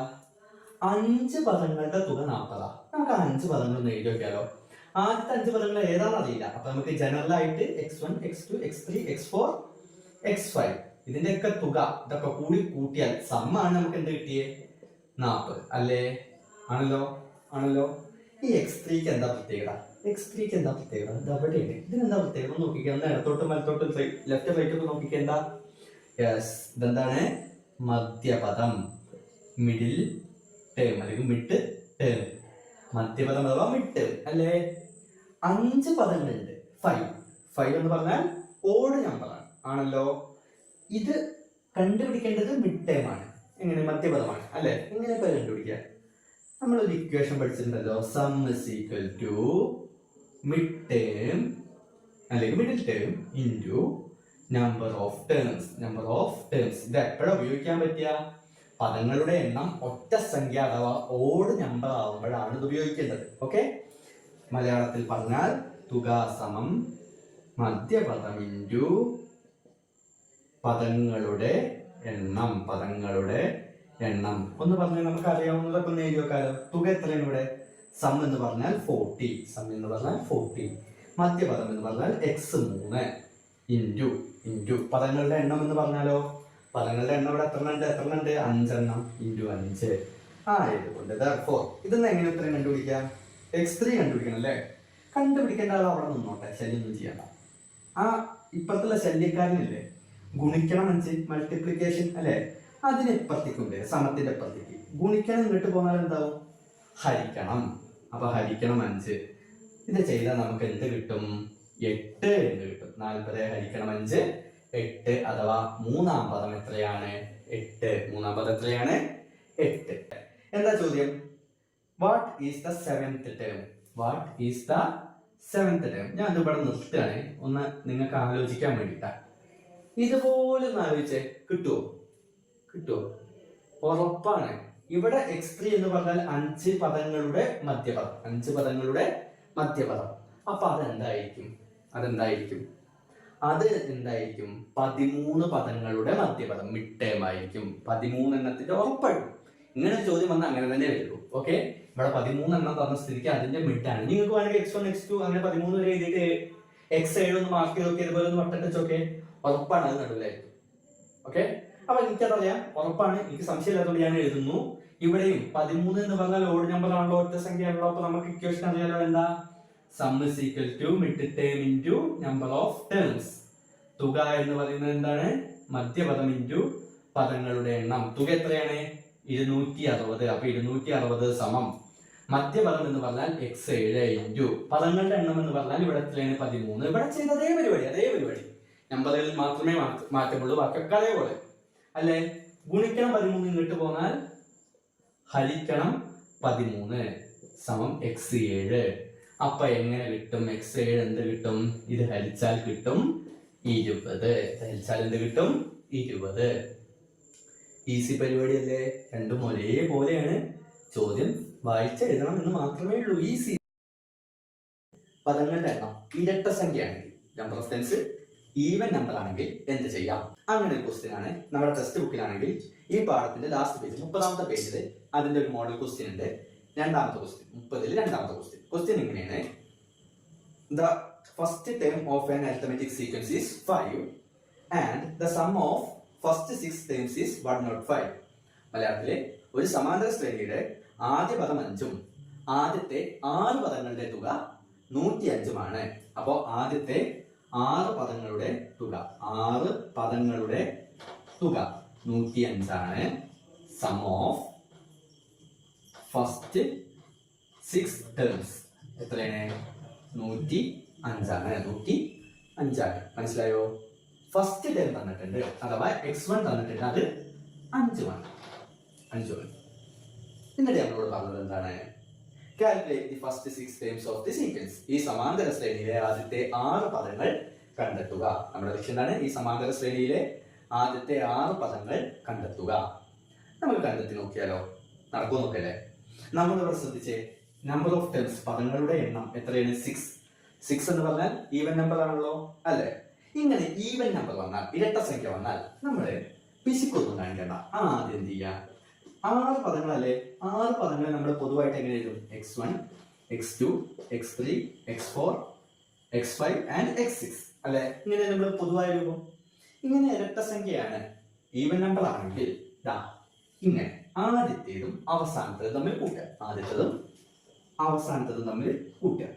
5 പദങ്ങളുടെ തുക 40. നമുക്ക് 5 പദങ്ങൾ ഒന്ന് എഴുതി വെക്കാലോ. ആദ്യത്തെ 5 പദങ്ങൾ ഏതാണെന്ന് അറിയില്ല. അപ്പൊ നമുക്ക് ജനറൽ ആയിട്ട് x1, x2, x3, x4, x5 ഇതിന്റെയൊക്കെ തുക ഇതൊക്കെ കൂടി കൂട്ടിയാൽ സമ്മാണ് നമുക്ക് എന്ത് കിട്ടിയേ? 40 അല്ലേ? ആണല്ലോ. ഈ x3ക്ക് എന്താ പ്രത്യേകത? ഇത് അവിടെയാണ്. ഇതിനെന്താ പ്രത്യേകത നോക്കിക്കുക. ഇടത്തോട്ടും വലത്തോട്ടും ലെഫ്റ്റ് റൈറ്റൊക്കെ നോക്കിക്കേണ്ട. യെസ്, ഇതെന്താണ്? മധ്യപദം, മിഡിൽ ടേം അല്ലെങ്കിൽ മിഡ് ടേം. മധ്യപദം അഥവാ മിഡ് ടേം അല്ലേ? 5 പദങ്ങളുണ്ട്. 5 എന്ന് പറഞ്ഞാൽ ഓഡ് നമ്പറാണ്. ആണല്ലോ. ഇത് കണ്ടുപിടിക്കേണ്ടത് മിഡ് ടേം ആണ്. എങ്ങനെ? മധ്യപദമാണ് അല്ലെ? എങ്ങനെ കണ്ടുപിടിക്കുക? നമ്മളൊരു ഇക്വേഷൻ പഠിച്ചിട്ടുണ്ടല്ലോ. Sum is equal to mid term അല്ലെങ്കിൽ middle term into number of terms. ഇത് എപ്പോഴാണ് ഉപയോഗിക്കാൻ പറ്റിയ? പദങ്ങളുടെ എണ്ണം ഒറ്റ സംഖ്യ അഥവാ ഓഡ് നമ്പർ ആവുമ്പോഴാണ് ഇത് ഉപയോഗിക്കേണ്ടത്. ഓക്കെ, മലയാളത്തിൽ പറഞ്ഞാൽ തുക സമം മധ്യപദം ഇൻറ്റു പദങ്ങളുടെ എണ്ണം. ഒന്ന് പറഞ്ഞാൽ നമുക്ക് അറിയാവുന്നതൊക്കെ ഒന്ന് എഴുതി വെക്കാലോ. തുക എത്രയാണ് ഇവിടെ? സം എന്ന് പറഞ്ഞാൽ 40. മധ്യപദം എന്ന് പറഞ്ഞാൽ x3 ഇൻറ്റു പദങ്ങളുടെ എണ്ണം എന്ന് പറഞ്ഞാലോ. പദങ്ങളുടെ എണ്ണം ഇവിടെ എത്ര ഉണ്ട്? 5 എണ്ണം ഇൻറ്റു 5 ആയതുകൊണ്ട് ഇതൊന്നും എങ്ങനെ ഉത്തരം കണ്ടുപിടിക്കാം? x3 കണ്ടുപിടിക്കണം അല്ലേ? കണ്ടുപിടിക്കേണ്ട ആൾ അവിടെ നിന്നോട്ടെ, ശല്യമൊന്നും ചെയ്യണ്ട. ആ ഇപ്പുറത്തുള്ള ശല്യക്കാരനില്ലേ, ഗുണിക്കണം 5, മൾട്ടിപ്ലിക്കേഷൻ അല്ലേ? അതിനെപ്പുറത്തേക്കുണ്ട്, സമത്തിന്റെ അപ്പുറത്തേക്ക് ഗുണിക്കണം. ഇങ്ങോട്ട് പോന്നാൽ എന്താവും? ഹരിക്കണം. അപ്പൊ ഹരിക്കണം 5. ഇത് ചെയ്താൽ നമുക്ക് എന്ത് കിട്ടും? 8 എന്ന് കിട്ടും. 40 ഹരിക്കണം 5 8. അഥവാ 3-ാം പദം എത്രയാണ്? 8. 3-ാം പദം എത്രയാണ്? 8. എന്താ ചോദ്യം? What is the seventh term? ഞാൻ ഇവിടെ നിർത്തുകയാണ്, ഒന്ന് നിങ്ങൾക്ക് ആലോചിക്കാൻ വേണ്ടിട്ടാ. ഇതുപോലെ ഒന്ന് ആലോചിച്ചേ, കിട്ടുമോ? ഉറപ്പാണ്. ഇവിടെ x3 എന്ന് പറഞ്ഞാൽ 5 പദങ്ങളുടെ മധ്യപദം. അപ്പൊ അതെന്തായിരിക്കും? അത് എന്തായിരിക്കും? 13 പദങ്ങളുടെ മധ്യപദം മിഡ് ടേം ആയിരിക്കും. 13 എണ്ണത്തിന്റെ ഉറപ്പായിട്ടും ഇങ്ങനെ ചോദ്യം വന്നാൽ അങ്ങനെ തന്നെ വരുള്ളൂ. ഓക്കെ, ഇവിടെ 13 എണ്ണം തന്ന സ്ഥിതിക്ക് അതിന്റെ മിഡ് ആണ്. നിങ്ങൾക്ക് വേണമെങ്കിൽ x1 x2 അങ്ങനെ 13 വരെ എഴുതിയിട്ട് x7 ഒന്ന് മാർക്ക് ചെയ്ത് നോക്കി ഇതുപോലെ ഒന്ന് വട്ടട്ടൊക്കെ ഉറപ്പാണ് അത് നടുവിലായിരിക്കും. ഓക്കെ, അപ്പൊ എനിക്കതറിയാം, ഉറപ്പാണ്, എനിക്ക് സംശയമില്ലാത്തതുകൊണ്ട് ഞാൻ എഴുതുന്നു. ഇവിടെയും 13 എന്ന് പറഞ്ഞാൽ ഓഡ് നമ്പർ ആണല്ലോ, ഒറ്റ സംഖ്യ ആണല്ലോ. അപ്പൊ നമുക്ക് ഇക്വേഷൻ അറിയാലോ, എന്താ? Sum is equal to mid term into number of terms. തുക എന്ന് പറയുന്നത് എന്താണ്? മധ്യപദം ഇൻറ്റു പദങ്ങളുടെ എണ്ണം. തുക എത്രയാണ്? 260. അപ്പൊ 260 സമം മധ്യപദം എന്ന് പറഞ്ഞാൽ x7 ഇൻറ്റു പദങ്ങളുടെ എണ്ണം എന്ന് പറഞ്ഞാൽ ഇവിടെ എത്രയാണ്? 13. ഇവിടെ ചെയ്ത അതേ പരിപാടി. നമ്പറുകളിൽ മാത്രമേ മാറ്റമുള്ളൂ, ബാക്കിയൊക്കെ അതേപോലെ അല്ലെ. ഗുണിക്കണം 13 ഇങ്ങോട്ട് പോന്നാൽ ഹരിക്കണം 13 സമം x7. അപ്പൊ എങ്ങനെ കിട്ടും? x7 എന്ത് കിട്ടും? ഇത് ഹരിച്ചാൽ കിട്ടും 20. ഹരിച്ചാൽ എന്ത് കിട്ടും? 20. ഈസി പരിപാടി അല്ലേ? രണ്ടും ഒരേപോലെയാണ്. ചോദ്യം വായിച്ചെഴുതണം എന്ന് മാത്രമേ ഉള്ളൂ. ഈസി. പദങ്ങളുടെ എണ്ണം ഇരട്ട സംഖ്യയാണെങ്കിൽ, number of terms even number ആണെങ്കിൽ എന്ത് ചെയ്യാം? അങ്ങനെ ഒരു ക്വസ്റ്റ്യൻ ആണ് നമ്മുടെ ടെക്സ്റ്റ് ബുക്കിലാണെങ്കിൽ ഈ പാഠത്തിന്റെ ലാസ്റ്റ് പേജ് 30ാമത്തെ പേജിൽ അതിന്റെ ഒരു മോഡൽ ക്വസ്റ്റ്യൻ ഉണ്ട്. രണ്ടാമത്തെ ക്വസ്റ്റ്യൻ 30ൽ രണ്ടാമത്തെ ക്വസ്റ്റ്യൻ ഇങ്ങനെയാണ്. The first term of an arithmetic sequence is 5 and the sum of first 6 terms is 105. മലയാളത്തിലെ ഒരു സമാന്തര ശ്രേണിയുടെ ആദ്യ പദം 5ഉം ആദ്യത്തെ 6 പദങ്ങളുടെ തുക 105 അപ്പോ ആദ്യത്തെ 6 പദങ്ങളുടെ തുക 105 സം ഓഫ് ഫസ്റ്റ് 6 ടേംസ് എത്രയാണ്? 105. മനസ്സിലായോ? ഫസ്റ്റ് ടേം തന്നിട്ടുണ്ട്, അഥവാ x1 തന്നിട്ടുണ്ട്, അത് 5 ആണ്. എന്നിട്ട് നമ്മളോട് പറഞ്ഞത് എന്താണ്? Calculate the first 6 terms of the sequence. ഈ സമാന്തര ശ്രേണിയിലെ ആദ്യത്തെ 6 പദങ്ങൾ കണ്ടെത്തുക. നമ്മുടെ ലക്ഷ്യം എന്താണ്? ഈ സമാന്തര ശ്രേണിയിലെ ആദ്യത്തെ 6 പദങ്ങൾ കണ്ടെത്തുക. നമുക്ക് കണ്ടെത്തി നോക്കിയാലോ? നടക്കൂ നോക്കല്ലേ? നമ്മളിവിടെ ശ്രദ്ധിച്ചേ, നമ്പർ ഓഫ് ടേംസ് പദങ്ങളുടെ എണ്ണം എത്രയാണ്? 6 എന്ന് പറഞ്ഞാൽ ഈവൻ നമ്പർ ആണല്ലോ, അല്ലെ? ഇങ്ങനെ ഈവൻ നമ്പർ വന്നാൽ, ഇരട്ട സംഖ്യ വന്നാൽ നമ്മള് പിശുക്കൊന്നും കാണിക്കണ്ട. ആദ്യം എന്ത് ചെയ്യാം? 6 പദങ്ങളല്ലേ? 6 പദങ്ങളെ നമ്മൾ പൊതുവായിട്ട് എങ്ങനെ എഴുതും? x1 x2 x3 x4 x5 and x6 അല്ലെ? ഇങ്ങനെ നമ്മൾ പൊതുവായ രൂപം. ഇങ്ങനെ ഇരട്ട സംഖ്യയാണ്, ഈവൻ നമ്പർ ആണെങ്കിൽ ഇങ്ങനെ ആദ്യത്തേതും അവസാനത്തേതും തമ്മിൽ കൂട്ടുക.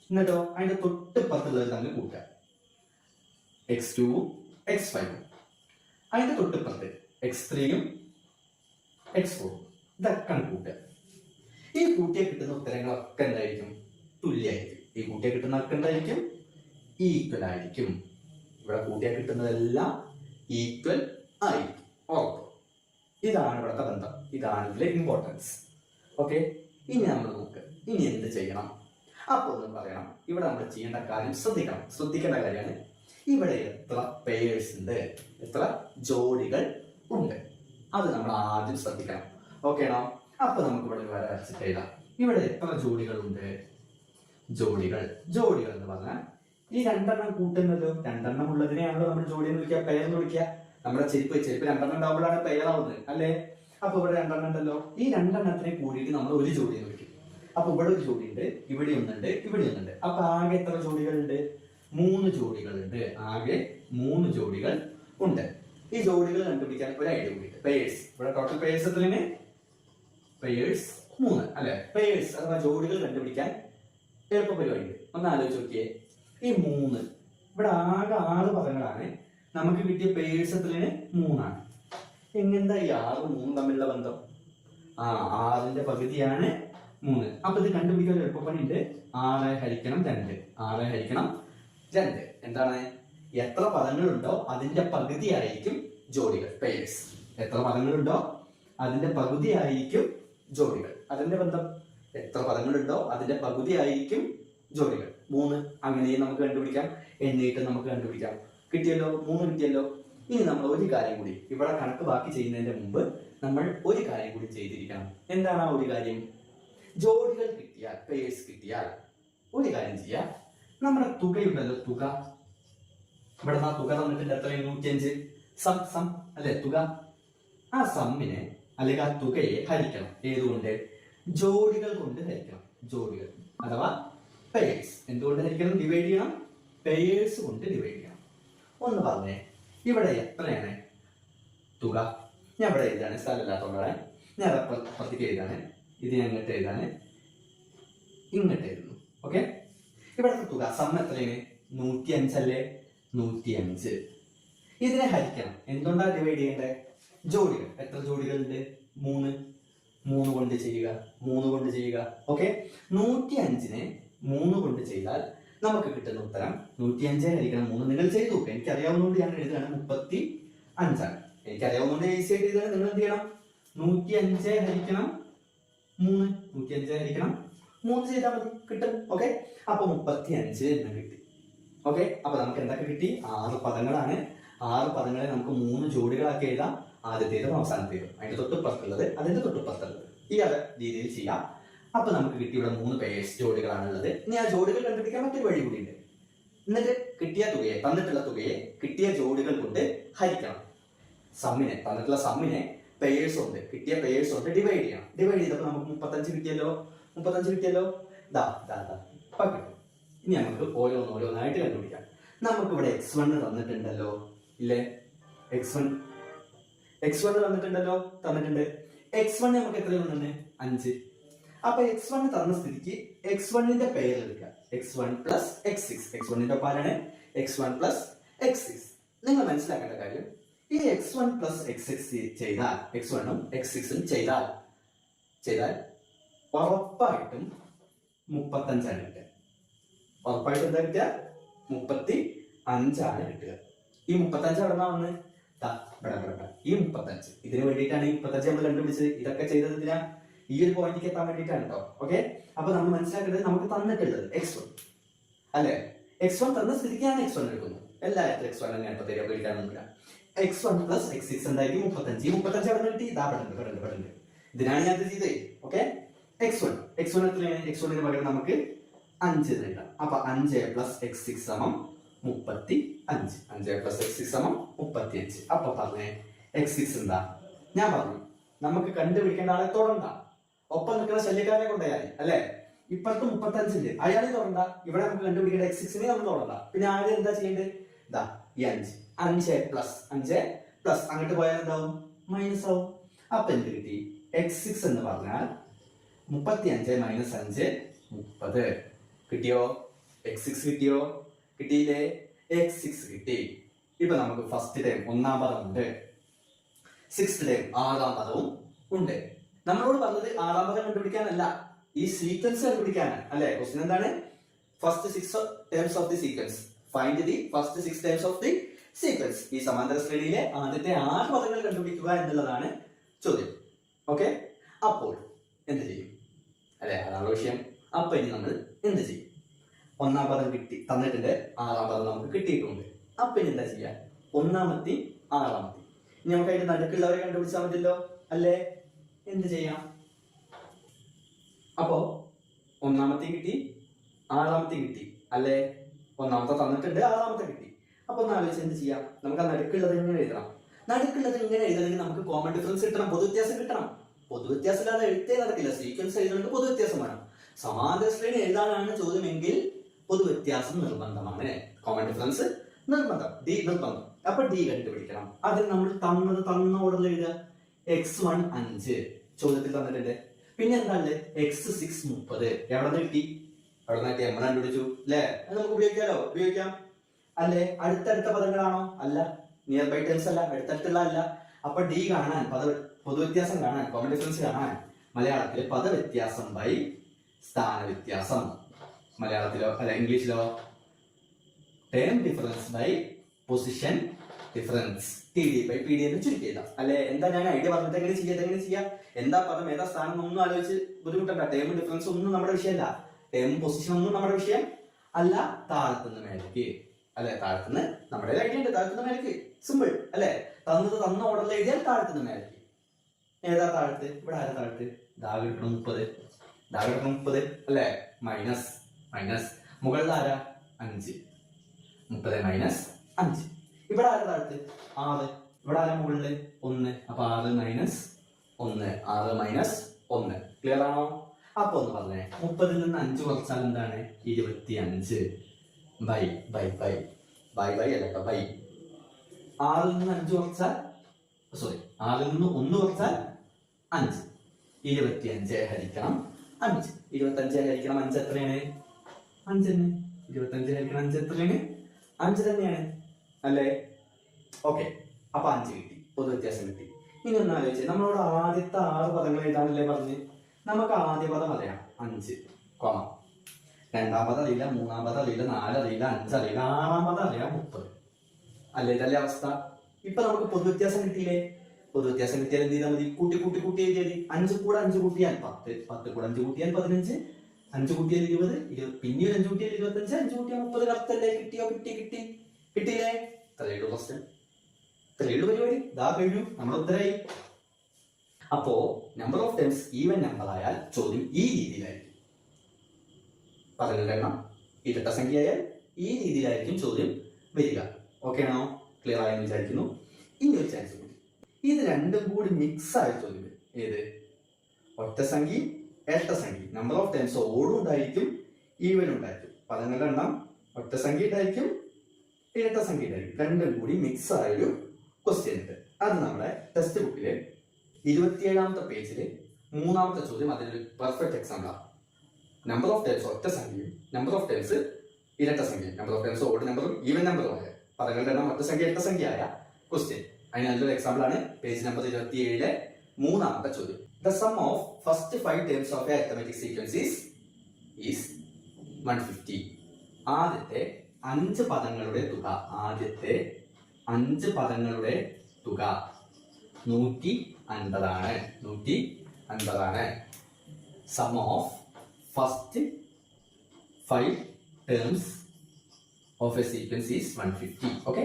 എന്നിട്ടോ അതിന്റെ തൊട്ടിപ്പുറത്തുള്ളത് തമ്മിൽ കൂട്ടുക. x2 x5 അതിന്റെ തൊട്ടിപ്പുറത്ത് x3 x4 ഇതൊക്കെ കൂട്ടുക. ഈ കൂട്ടിയെ കിട്ടുന്ന ഉത്തരങ്ങളൊക്കെ എന്തായിരിക്കും? തുല്യമായിരിക്കും. ഈ കൂട്ടിയെ കിട്ടുന്നതൊക്കെ എന്തായിരിക്കും? ഈക്വൽ ആയിരിക്കും. ഇവിടെ കൂട്ടിയെ കിട്ടുന്നതെല്ലാം ഈക്വൽ ആയിരിക്കും. ഓക്കെ, ഇതാണ് ഇവിടുത്തെ ബന്ധം, ഇതാണ് ഇതിലെ ഇമ്പോർട്ടൻസ്. ഓക്കെ, ഇനി നമ്മൾ നോക്ക്, ഇനി എന്ത് ചെയ്യണം? അപ്പൊ ഒന്നും പറയണം. ഇവിടെ നമ്മൾ ചെയ്യേണ്ട കാര്യം ശ്രദ്ധിക്കേണ്ട കാര്യമാണ്. ഇവിടെ എത്ര പേഴ്സ് ഉണ്ട്, എത്ര ജോഡികൾ ഉണ്ട്, അത് നമ്മൾ ആദ്യം ശ്രദ്ധിക്കണം. ഓക്കെ ആണോ? അപ്പൊ നമുക്ക് ഇവിടെ വരച്ചിട്ട് എഴുതാം. ഇവിടെ എത്ര ജോഡികളുണ്ട്? ജോഡികൾ എന്ന് പറഞ്ഞാൽ ഈ 2 എണ്ണം കൂട്ടുന്നത്, 2 എണ്ണം ഉള്ളതിനെയാണല്ലോ നമ്മൾ ജോഡി എന്ന് വിളിക്കുക, പെയർ എന്ന് വിളിക്കുക. നമ്മുടെ ചെരുപ്പ് 2 എണ്ണം ഉണ്ടാവുമ്പോഴാണ് പെയറാവുന്നത്, അല്ലേ? അപ്പൊ ഇവിടെ 2 എണ്ണം ഉണ്ടല്ലോ, ഈ 2 എണ്ണത്തിനെ കൂടിയിട്ട് നമ്മൾ ഒരു ജോഡി എന്ന് വിളിക്കും. അപ്പൊ ഇവിടെ ഒരു ജോഡി ഉണ്ട്, ഇവിടെ ഒന്നുണ്ട്, ഇവിടെ ഒന്നുണ്ട്. അപ്പൊ ആകെ എത്ര ജോഡികളുണ്ട്? 3 ജോഡികളുണ്ട്. ആകെ 3 ജോഡികൾ ഉണ്ട്. ഈ ജോഡികൾ കണ്ടുപിടിക്കാൻ ഒരു ഐഡിയ കൂടി, പേഴ്സ്. ഇവിടെ ടോട്ടൽ പേഴ്സ് എത്രയാണ്? പേഴ്സ് 3 അല്ലെ? പേഴ്സ് അഥവാ ജോഡികൾ കണ്ടുപിടിക്കാൻ എളുപ്പ പരിപാടി. ഒന്ന് ആലോചിച്ച് നോക്കിയേ, ഈ 3 ഇവിടെ ആകെ 6 പദങ്ങളാണ്. നമുക്ക് കിട്ടിയ പേഴ്സ് എത്രയാണ്? 3 എങ്ങനെന്താ ഈ 6 3 തമ്മിലുള്ള ബന്ധം? 6ന്റെ പകുതിയാണ് 3. അപ്പൊ ഇത് കണ്ടുപിടിക്കാൻ ഒരു എളുപ്പപ്പണിയുണ്ട്. 6 ഹരിക്കണം 2 എന്താണ്? എത്ര പദങ്ങളുണ്ടോ അതിന്റെ പകുതിയായിരിക്കും ജോഡികൾ, പേഴ്സ്. എത്ര പദങ്ങളുണ്ടോ അതിന്റെ പകുതിയായിരിക്കും ജോഡികൾ. അതിന്റെ ബന്ധം എത്ര പദങ്ങളുണ്ടോ അതിന്റെ പകുതിയായിരിക്കും ജോഡികൾ. 3 അങ്ങനെയും നമുക്ക് കണ്ടുപിടിക്കാം, എണ്ണിയിട്ട് നമുക്ക് കണ്ടുപിടിക്കാം. കിട്ടിയല്ലോ, 3 കിട്ടിയല്ലോ. ഇനി നമ്മൾ ഒരു കാര്യം കൂടി, ഇവിടെ കണക്ക് ബാക്കി ചെയ്യുന്നതിന്റെ മുമ്പ് നമ്മൾ ഒരു കാര്യം കൂടി ചെയ്തിരിക്കണം. എന്താണ് ആ ഒരു കാര്യം? ജോഡികൾ കിട്ടിയാൽ, പേഴ്സ് കിട്ടിയാൽ ഒരു കാര്യം ചെയ്യാം, നമ്മുടെ തുകയുണ്ടല്ലോ, തുക ഇവിടെ ആ തുക തന്നിട്ടുണ്ട് എത്രയും 105 സം അല്ലെ തുക. ആ സമ്മിനെ അല്ലെങ്കിൽ ആ തുകയെ ഹരിക്കണം. ഏതുകൊണ്ട്? ജോഡികൾ കൊണ്ട് ഹരിക്കണം. ജോഡികൾ അഥവാ പേഴ്സ്. എന്തുകൊണ്ട് ഹരിക്കണം? ഡിവൈഡ് ചെയ്യണം. പേഴ്സ് കൊണ്ട് ഡിവൈഡ് ചെയ്യണം. ഒന്ന് പറഞ്ഞേ, ഇവിടെ എത്രയാണ് തുക? ഞാൻ ഇവിടെ എഴുതാണ്, സ്ഥലമില്ലാത്തതുകൊണ്ടാണ് ഞാൻ അപ്പുറത്തേക്ക് എഴുതാണ്. ഇത് ഞാൻ ഇങ്ങോട്ട് എഴുതാണ്, ഇങ്ങോട്ട് എഴുതുന്നു. ഓക്കെ, ഇവിടുത്തെ തുക സം എത്രയാണ്? 105 അല്ലേ? 105. ഇതിനെ ഹരിക്കണം. എന്തുകൊണ്ടാണ് ഡിവൈഡ് ചെയ്യേണ്ടത്? ജോഡികൾ. എത്ര ജോഡികളുണ്ട്? 3. 3 കൊണ്ട് ചെയ്യുക, 3 കൊണ്ട് ചെയ്യുക. ഓക്കെ, 105നെ 3 കൊണ്ട് ചെയ്താൽ നമുക്ക് കിട്ടുന്ന ഉത്തരം 105 ഹരിക്കണം 3. നിങ്ങൾ ചെയ്തു നോക്കുക. എനിക്കറിയാവുന്നതുകൊണ്ട് ഞാൻ എഴുതുകയാണ് 35 ആണ്. എനിക്കറിയാവുന്നതുകൊണ്ട് ഈസി ആയിട്ട് എഴുതുകയാണ്. നിങ്ങൾ എന്ത് ചെയ്യണം? 105 ഹരിക്കണം 3. 105 ഹരിക്കണം 3 ചെയ്താൽ മതി, കിട്ടും. ഓക്കെ, അപ്പൊ 35 എന്ന് കിട്ടി. ഓക്കെ, അപ്പൊ നമുക്ക് എന്തൊക്കെ കിട്ടി? 6 പദങ്ങളാണ്. 6 പദങ്ങളെ നമുക്ക് 3 ജോഡികളാക്കി എഴുതാം. ആദ്യത്തേതും അവസാനത്തേതും, അതിന്റെ തൊട്ടുപ്പുറത്തുള്ളത്, അതിന്റെ തൊട്ടുപ്പുറത്തുള്ളത്. ഈ രീതിയിൽ ചെയ്യാം. അപ്പൊ നമുക്ക് കിട്ടി ഇവിടെ 3 പേഴ്സ് ജോഡികളാണുള്ളത്. ഇനി ആ ജോഡികൾ കണ്ടുപിടിക്കാൻ മറ്റൊരു വഴി കൂടിയുണ്ട്. എന്നിട്ട് കിട്ടിയ തുകയെ, തന്നിട്ടുള്ള തുകയെ കിട്ടിയ ജോഡികൾ കൊണ്ട് ഹരിക്കണം. സമ്മിനെ, തന്നിട്ടുള്ള സമ്മിനെ പേഴ്സ് കൊണ്ട്, കിട്ടിയ പേഴ്സ് കൊണ്ട് ഡിവൈഡ് ചെയ്യണം. ഡിവൈഡ് ചെയ്തപ്പോൾ നമുക്ക് 35 കിട്ടിയല്ലോ. 35 കിട്ടിയല്ലോ. ഇപ്പൊ കിട്ടും. ഇനി നമുക്ക് ഓരോന്നായിട്ട് കണ്ടുപിടിക്കാം. നമുക്ക് ഇവിടെ x1 തന്നിട്ടുണ്ടല്ലോ, ഇല്ലേ? x1 തന്നിട്ടുണ്ടല്ലോ, തന്നിട്ടുണ്ട്. x1 നമുക്ക് എത്രയാണ് തന്നെ? 5. അപ്പൊ x1 തന്ന സ്ഥിതിക്ക് x1ന്റെ പേര് എടുക്കുക. x1 plus x6. x1ന്റെ പേരാണ് x1 പ്ലസ് x6. നിങ്ങൾ മനസ്സിലാക്കേണ്ട കാര്യം, ഈ x1 പ്ലസ് x6 ചെയ്താൽ, x1ഉം x6ഉം ചെയ്താൽ ഉറപ്പായിട്ടും 35 ആണ് കിട്ടുക. ഉറപ്പായിട്ടും എന്താ കിട്ടുക? 35 ആണ് കിട്ടുക. ഈ 35 എവിടെ നിന്നാ വന്ന്? ഈ 35. ഇതിന് വേണ്ടിയിട്ടാണ് ഈ 35 നമ്മൾ കണ്ടുപിടിച്ചത്. ഇതൊക്കെ ചെയ്തത് ഇതിനാ, ഈ ഒരു പോയിന്റിലേക്ക് എത്താൻ വേണ്ടിയിട്ടാണ് കേട്ടോ. ഓക്കെ, അപ്പൊ നമ്മൾ മനസ്സിലാക്കേണ്ടത്, നമുക്ക് തന്നിട്ടുള്ളത് x1 അല്ലെ? x1 തന്ന സ്ഥിതിക്കാണ് x1 എടുക്കുന്നത്. എല്ലായിടത്തും x1 തന്നെ ഇപ്പൊ തരിക, പേടിക്കാനൊന്നുമില്ല. x1 പ്ലസ് x6 എന്തായിരിക്കും? 35. ഈ 35 എവിടെ നിന്ന് കിട്ടി? പെടുന്നുണ്ട്. ഇതിനാണ് ഞാൻ ഇത് ചെയ്തത്. ഓക്കെ, x1 എത്രയാണ്? x1ന് പകരം നമുക്ക് 5 എഴുതാം. അപ്പൊ 5 പ്ലസ് x6 സമം 35. 5 പ്ലസ് x6 സമം 35. അപ്പൊ പറഞ്ഞേ, x6 എന്താ? ഞാൻ പറഞ്ഞു നമുക്ക് കണ്ടുപിടിക്കേണ്ട ആളെ തൊടണ്ട, ഒപ്പം നിൽക്കുന്ന ശല്യക്കാരനെ കൊണ്ടുപോയാൽ അല്ലെ? ഇപ്പുറത്ത് 35 അയാളെ തൊടണ്ട. ഇവിടെ നമുക്ക് കണ്ടുപിടിക്കേണ്ട x6നെ നമ്മൾ തൊടണ്ട. പിന്നെ ആദ്യം എന്താ ചെയ്യേണ്ടത്? ഈ 5 പ്ലസ് അങ്ങോട്ട് പോയാൽ എന്താവും? മൈനസ് ആവും. അപ്പൊ എന്ത് കിട്ടി? x6 എന്ന് പറഞ്ഞാൽ 35 മൈനസ് 5 30. കിട്ടിയോ? x6 കിട്ടിയോ? കിട്ടിയില്ലേ? x6 കിട്ടി. ഇപ്പൊ നമുക്ക് ഫസ്റ്റ് ടൈം 1ാം പദം ഉണ്ട്, 6th ടൈം 6ാം പദവും ഉണ്ട്. നമ്മളോട് പറഞ്ഞത് 6ാം പദം കണ്ടുപിടിക്കാനല്ല, ഈ സീക്വൻസ് കണ്ടുപിടിക്കാനാണ് അല്ലെ? ക്വസ്റ്റ്യൻ എന്താണ്? First 6 terms of the sequence, find the first 6 terms of the sequence. ഈ സമാന്തര ശ്രേണിയിലെ ആദ്യത്തെ 6 പദങ്ങൾ കണ്ടുപിടിക്കുക എന്നുള്ളതാണ് ചോദ്യം. ഓക്കെ, അപ്പോൾ എന്ത് ചെയ്യും അല്ലെ? അതാണ് വിഷയം. അപ്പൊ ഇനി നമ്മൾ എന്ത് ചെയ്യും? 1ാം പദം കിട്ടി, തന്നിട്ടുണ്ട്. 6ാം പദം നമുക്ക് കിട്ടിയിട്ടുണ്ട്. അപ്പൊ ഇനി എന്താ ചെയ്യാ? 1ാമത്തെ 6ാമത്തെ. ഇനി നമുക്ക് അതിന്റെ നടുക്കുള്ളവരെ കണ്ടുപിടിച്ചാൽ മതിയല്ലോ അല്ലേ? എന്ത് ചെയ്യാം? അപ്പോ 1ാമത്തെ കിട്ടി, 6ാമത്തെ കിട്ടി അല്ലേ? 1ാമത്തെ തന്നിട്ടുണ്ട്, 6ാമത്തെ കിട്ടി. അപ്പൊ ഒന്ന് ആലോചിച്ച് എന്ത് ചെയ്യാം? നമുക്ക് ആ നടുക്കുള്ളത് ഇങ്ങനെ എഴുതണം. നടുക്കുള്ളത് ഇങ്ങനെ എഴുതണമെങ്കിൽ നമുക്ക് കോമൺ ഡിഫറൻസ് കിട്ടണം, പൊതുവ്യത്യാസം കിട്ടണം. പൊതുവ്യത്യാസം ഇല്ലാതെ എഴുത്തേ നടക്കില്ല. സീക്വൻസ് എഴുതുന്നുണ്ട്, പൊതുവ്യത്യാസം വേണം. സമാന്തര ശ്രേണി എഴുതാനാണ് ചോദ്യമെങ്കിൽ പൊതുവ്യത്യാസം നിർബന്ധമാണ്, കോമൺ ഡിഫറൻസ് നിർബന്ധം, ഡി നിർബന്ധം. അപ്പൊ ഡി കണ്ടുപിടിക്കണം. അതിൽ നമ്മൾ തന്ന ഓർഡറിൽ എഴുതുക. x1 5 ചോദ്യത്തിൽ തന്നിട്ടുണ്ട്. പിന്നെ എന്താണ്? x6 30. എവിടെ നിന്ന് കിട്ടി? നമ്മൾ കണ്ടുപിടിച്ചു അല്ലെ? അത് നമുക്ക് ഉപയോഗിക്കാം അല്ലെ? അടുത്തടുത്ത പദങ്ങളാണോ? അല്ല. നിയർ ബൈ ടേംസ് അല്ല, അടുത്തടുത്തുള്ള അല്ല. അപ്പൊ ഡി കാണാൻ, പൊതുവ്യത്യാസം കാണാൻ, കോമൺ ഡിഫറൻസ് കാണാൻ മലയാളത്തില് പദവ്യത്യാസം ബൈ സ്ഥാനവ്യത്യാസം, മലയാളത്തിലോ അല്ല ഇംഗ്ലീഷിലോ term difference by position difference, TD by PD എന്ന് ചുരുക്കി എഴുതാം അല്ലെ? എന്താ ഞാൻ ഐഡിയ പറഞ്ഞിട്ട് എങ്ങനെ ചെയ്യാം? എന്താ പദം ഏതാ സ്ഥാനം ഒന്നും ആലോചിച്ച് ബുദ്ധിമുട്ടണ്ട. ടേം ഡിഫറൻസ് ഒന്നും നമ്മുടെ വിഷയമല്ല, ടേം പൊസിഷൻ ഒന്നും നമ്മുടെ വിഷയം അല്ല. താഴത്തുനിന്ന് മേലേക്ക് അല്ലെ? താഴത്തുനിന്ന് നമ്മുടെ ഐഡിയ ഉണ്ട്, താഴത്തുനിന്ന് മേലേക്ക്. സിമ്പിൾ അല്ലെ? തന്ന ഓർഡറിൽ എഴുതിയാൽ താഴത്തുനിന്ന് മേലേക്ക്. ഏതാ താഴത്ത്? ഇവിടെ ആരാ താഴത്ത്? കിട്ടണം 30. താഴെ 30 അല്ലേ, മൈനസ് മൈനസ് മുകളിൽ ആരാ 5, 30 മൈനസ് 5. ഇവിടെ ആരാ താഴത്ത് 6, ഇവിടെ ആരാ മുകളില് 1, അപ്പൊ 6 മൈനസ് 1, 6 മൈനസ് 1. ക്ലിയർ ആണോ? അപ്പൊ ഒന്ന് പറഞ്ഞേ, 30 നിന്ന് 5 കുറച്ചാൽ എന്താണ് 25. Bye bye bye bye bye അല്ല കേട്ടോ, ബൈ. 6 നിന്ന് 5 കുറച്ചാൽ, സോറി, 6 നിന്ന് 1 കുറച്ചാൽ 5. 25 ഹരിക്കണം 5. 25 ഹരിക്കണം 5 എത്രയാണ്? 5 തന്നെ. 25 ഹരിക്കണം 5 എത്രയാണ്? 5 തന്നെയാണ് അല്ലേ? ഓക്കെ, അപ്പൊ 5 കിട്ടി, പൊതു വ്യത്യാസം കിട്ടി. ഇനി ഒന്ന് ആലോചിച്ച്, നമ്മളോട് ആദ്യത്തെ 6 പദങ്ങൾ എഴുതാനല്ലേ പറഞ്ഞ്. നമുക്ക് ആദ്യ പദം അറിയാം 5, രണ്ടാം പദം അറിയില്ല, മൂന്നാം പദം അറിയില്ല, 4 അറിയില്ല, 5 അറിയില്ല, 6ആം പദം അറിയാം 30 അല്ലേ? ഇതല്ലേ അവസ്ഥ. ഇപ്പൊ നമുക്ക് പൊതു വ്യത്യാസം കിട്ടിയില്ലേ? പൊതു വ്യത്യാസം കിട്ടിയാൽ എന്ത് ചെയ്താൽ മതി? കൂട്ടി കൂട്ടി കൂട്ടി എഴുതിയാൽ 5 കൂടെ 5 കൂട്ടിയാൽ 10, 10 കൂടെ 5 കൂട്ടിയാൽ 15, 5 കൂട്ടിയാൽ 20, പിന്നെ 5 കൂട്ടിയാൽ 25, 5 കൂട്ടിയാൽ 30. കറക്റ്റല്ലേ? കിട്ടിയോ? കിട്ടിയില്ലേ? ഇത്രയേ ഉള്ളൂ ക്വസ്റ്റ്യൻ, ഇത്രയേ ഉള്ളൂ പരിപാടി. ഇതാ കഴിഞ്ഞു, നമ്മൾ ഉത്തരായി. അപ്പോ number of times even number ആയാൽ ചോദ്യം ഈ രീതിയിലായിരിക്കും. പദങ്ങളുടെ എണ്ണം ഇരട്ട സംഖ്യയായാൽ ഈ രീതിയിലായിരിക്കും ചോദ്യം വരിക. ഓക്കെ ആണോ? ക്ലിയർ ആയെന്ന് വിചാരിക്കുന്നു. ഇനി ഒരു ചാൻസ് കൂടി, ഇത് രണ്ടും കൂടി മിക്സ് ആയ ചോദ്യം. ഏത്? ഒറ്റ സംഖ്യ ഇരട്ട സംഖ്യ. നമ്പർ ഓഫ് ടൈംസ് ഓടും ഉണ്ടായിരിക്കും, ഈവൻ ഉണ്ടായിരിക്കും. പദങ്ങളുടെ എണ്ണം ഒറ്റ സംഖ്യ ഉണ്ടായിരിക്കും, ഇരട്ട സംഖ്യ ഉണ്ടായിരിക്കും. രണ്ടും കൂടി മിക്സ് ആയൊരു ക്വസ്റ്റ്യൻ ഉണ്ട്. അത് നമ്മുടെ ടെക്സ്റ്റ് ബുക്കില് 27ാമത്തെ പേജില് 3ാമത്തെ ചോദ്യം അതിനൊരു പെർഫെക്റ്റ് എക്സാമ്പിളാണ്. നമ്പർ ഓഫ് ടൈംസ് ഒറ്റ സംഖ്യയും നമ്പർ ഓഫ് ടൈംസ് ഇരട്ട സംഖ്യയും, നമ്പർ ഓഫ് ടൈംസ് ഓഡ് നമ്പറും ഈവൻ നമ്പറും ആയ പദങ്ങളുടെ എണ്ണം ഒറ്റ സംഖ്യ ഇരട്ട സംഖ്യ ആയ ക്വസ്റ്റ്യൻ. അതിന് നല്ലൊരു എക്സാമ്പിൾ ആണ് പേജ് നമ്പർ 27ലെ 3ാമത്തെ ചോദ്യം. The sum of first 5 terms of a arithmetic sequence is 150. ആദ്യത്തെ 5 പദങ്ങളുടെ തുക, ആദ്യത്തെ 5 പദങ്ങളുടെ തുക 150 ആണ്. Sum of first 5 terms of a sequence is 150. Okay,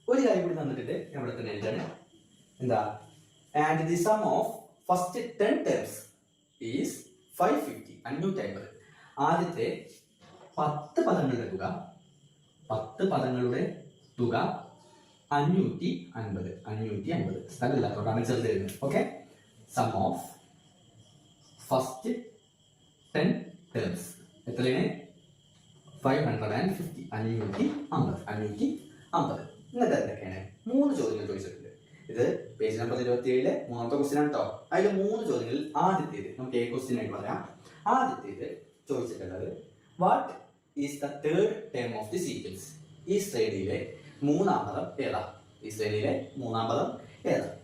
ഒരു കാര്യം കൂടി തന്നിട്ടുണ്ട്, ഇവിടെ തന്നെ എഴുതാണ്. എന്താ? And the sum of first 10 terms is 550. 550. ആദ്യത്തെ 10 പദങ്ങളുടെ തുക, 10 പദങ്ങളുടെ തുക 550. സ്ഥലമില്ലാത്തതുകൊണ്ടാണ് ചെറുത് എഴുതുന്നത്. Okay, sum of first 10 terms എത്രയാണ്? 550. 550. ഇന്നത്തെ എന്തൊക്കെയാണ്? 3 ചോദ്യങ്ങൾ ചോദിച്ചിട്ടുണ്ട്. ഇത് പേജ് നമ്പർ 27ലെ 3ാമത്തെ ക്വസ്റ്റ്യൻ ആണ് കേട്ടോ. അതിൽ 3 ചോദ്യങ്ങളിൽ ആദ്യത്തേത് നമുക്ക് എ ക്വസ്റ്റ്യൻ ആയിട്ട് പറയാം. ആദ്യത്തേത് ചോദിച്ചിട്ടുള്ളത്, what is the third term of the sequence? ഈ ശ്രേണിയിലെ 3ാം പദം ഏതാ?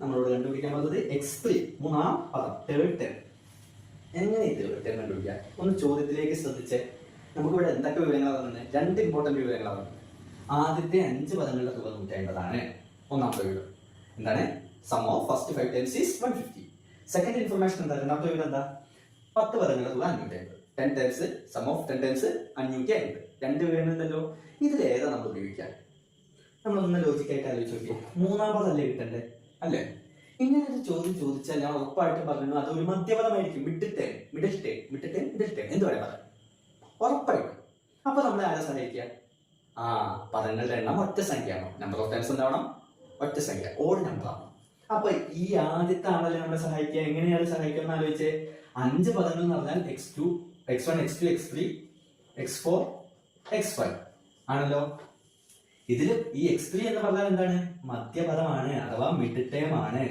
നമ്മളോട് കണ്ടുപിടിക്കാൻ പറഞ്ഞത് x3, 3ാം പദം, തേർഡ് ടേം. എങ്ങനെ ഈ തേർഡ് ടേം കണ്ടുപിടിക്കാം? ഒന്ന് ചോദ്യത്തിലേക്ക് ശ്രദ്ധിച്ചേ. നമുക്കിവിടെ എന്തൊക്കെ വിവരങ്ങളാണ് തന്നത്? 2 ഇമ്പോർട്ടന്റ് വിവരങ്ങളാണ്. ആദ്യത്തെ 5 പദങ്ങളുടെ തുക 150 ഒന്നാമത്തെ വിവരം. എന്താണ്? Sum of first 5 terms is 150. Second information എന്താ? രണ്ടാമത്തെ വിവരം എന്താ? 10 പദങ്ങളുടെ തുക 550. 10 terms, സം ഓഫ് 10 terms 550. 2 വിവരങ്ങളുണ്ടല്ലോ. ഇതിലേതാ നമ്മൾ ഉപയോഗിക്കാൻ? നമ്മളൊന്ന് ലോജിക്കായിട്ട് ആലോചിച്ച് നോക്കിയേ. 3ാം പദമല്ലേ കിട്ടണ്ടേ? അല്ലേ? ഇങ്ങനെ ഒരു ചോദ്യം ചോദിച്ചാൽ ഞാൻ ഉറപ്പായിട്ടും പറഞ്ഞു അതൊരു മധ്യപദമായിരിക്കും. മിഡിൽ ടേം എന്ത് പറയാൻ പറയാം? ഉറപ്പായിട്ടും. അപ്പൊ നമ്മളെ ആരെ സഹായിക്കുക? പദങ്ങളുടെ എണ്ണം ഒറ്റ സംഖ്യയാണോ? നമ്പർ ഓഫ് ടൈംസ് എന്താവണം? ഒറ്റ സംഖ്യ, ഓഡ് നമ്പർ ആണ്. അപ്പൊ ഈ ആദ്യത്തെ ആളല്ലേ നമ്മളെ സഹായിക്കുക. എങ്ങനെയാണ് സഹായിക്കുക എന്ന് ആലോചിച്ച്. 5 പദങ്ങൾ എന്ന് പറഞ്ഞാൽ x2, x1, x2, x3, x4, x5 ആണല്ലോ. ഇതില് ഈ x3 എന്ന് പറഞ്ഞാൽ എന്താണ്? മധ്യപദമാണ്, അഥവാ മിഡ് ടേം ആണ്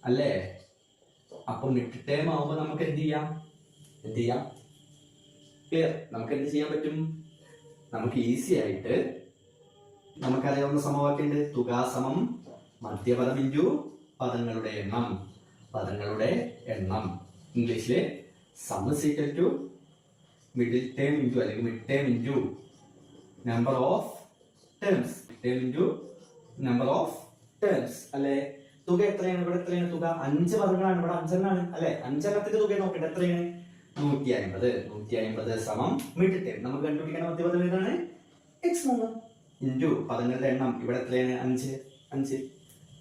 അല്ലേ? അപ്പൊ മിഡ് ടേം ആവുമ്പോ നമുക്ക് എന്ത് ചെയ്യാം? ക്ലിയർ? നമുക്ക് എന്ത് ചെയ്യാൻ പറ്റും? നമുക്ക് ഈസി ആയിട്ട് നമുക്കറിയാവുന്ന സമവാക്യമുണ്ട്. തുക സമം മധ്യപദം ഇൻറ്റു പദങ്ങളുടെ എണ്ണം. ഇംഗ്ലീഷില് sum is equal to middle term into അല്ലെങ്കിൽ mid term into number of terms. Number of terms അല്ലെ? തുക എത്രയാണ്? ഇവിടെ എത്രയാണ് തുക? 5 പദങ്ങളാണ്, ഇവിടെ 5 എണ്ണാണ് അല്ലെ? 5 എണ്ണത്തിന്റെ തുക നോക്കട്ടെ, എത്രയാണ്? 150 സമം മിഡ് ടേം. നമുക്ക് കണ്ടുപിടിക്കാൻ മധ്യപദം ഏതാണ്? x3 ഇൻറ്റു പദങ്ങളുടെ എണ്ണം. ഇവിടെ എത്രയാണ്? 5.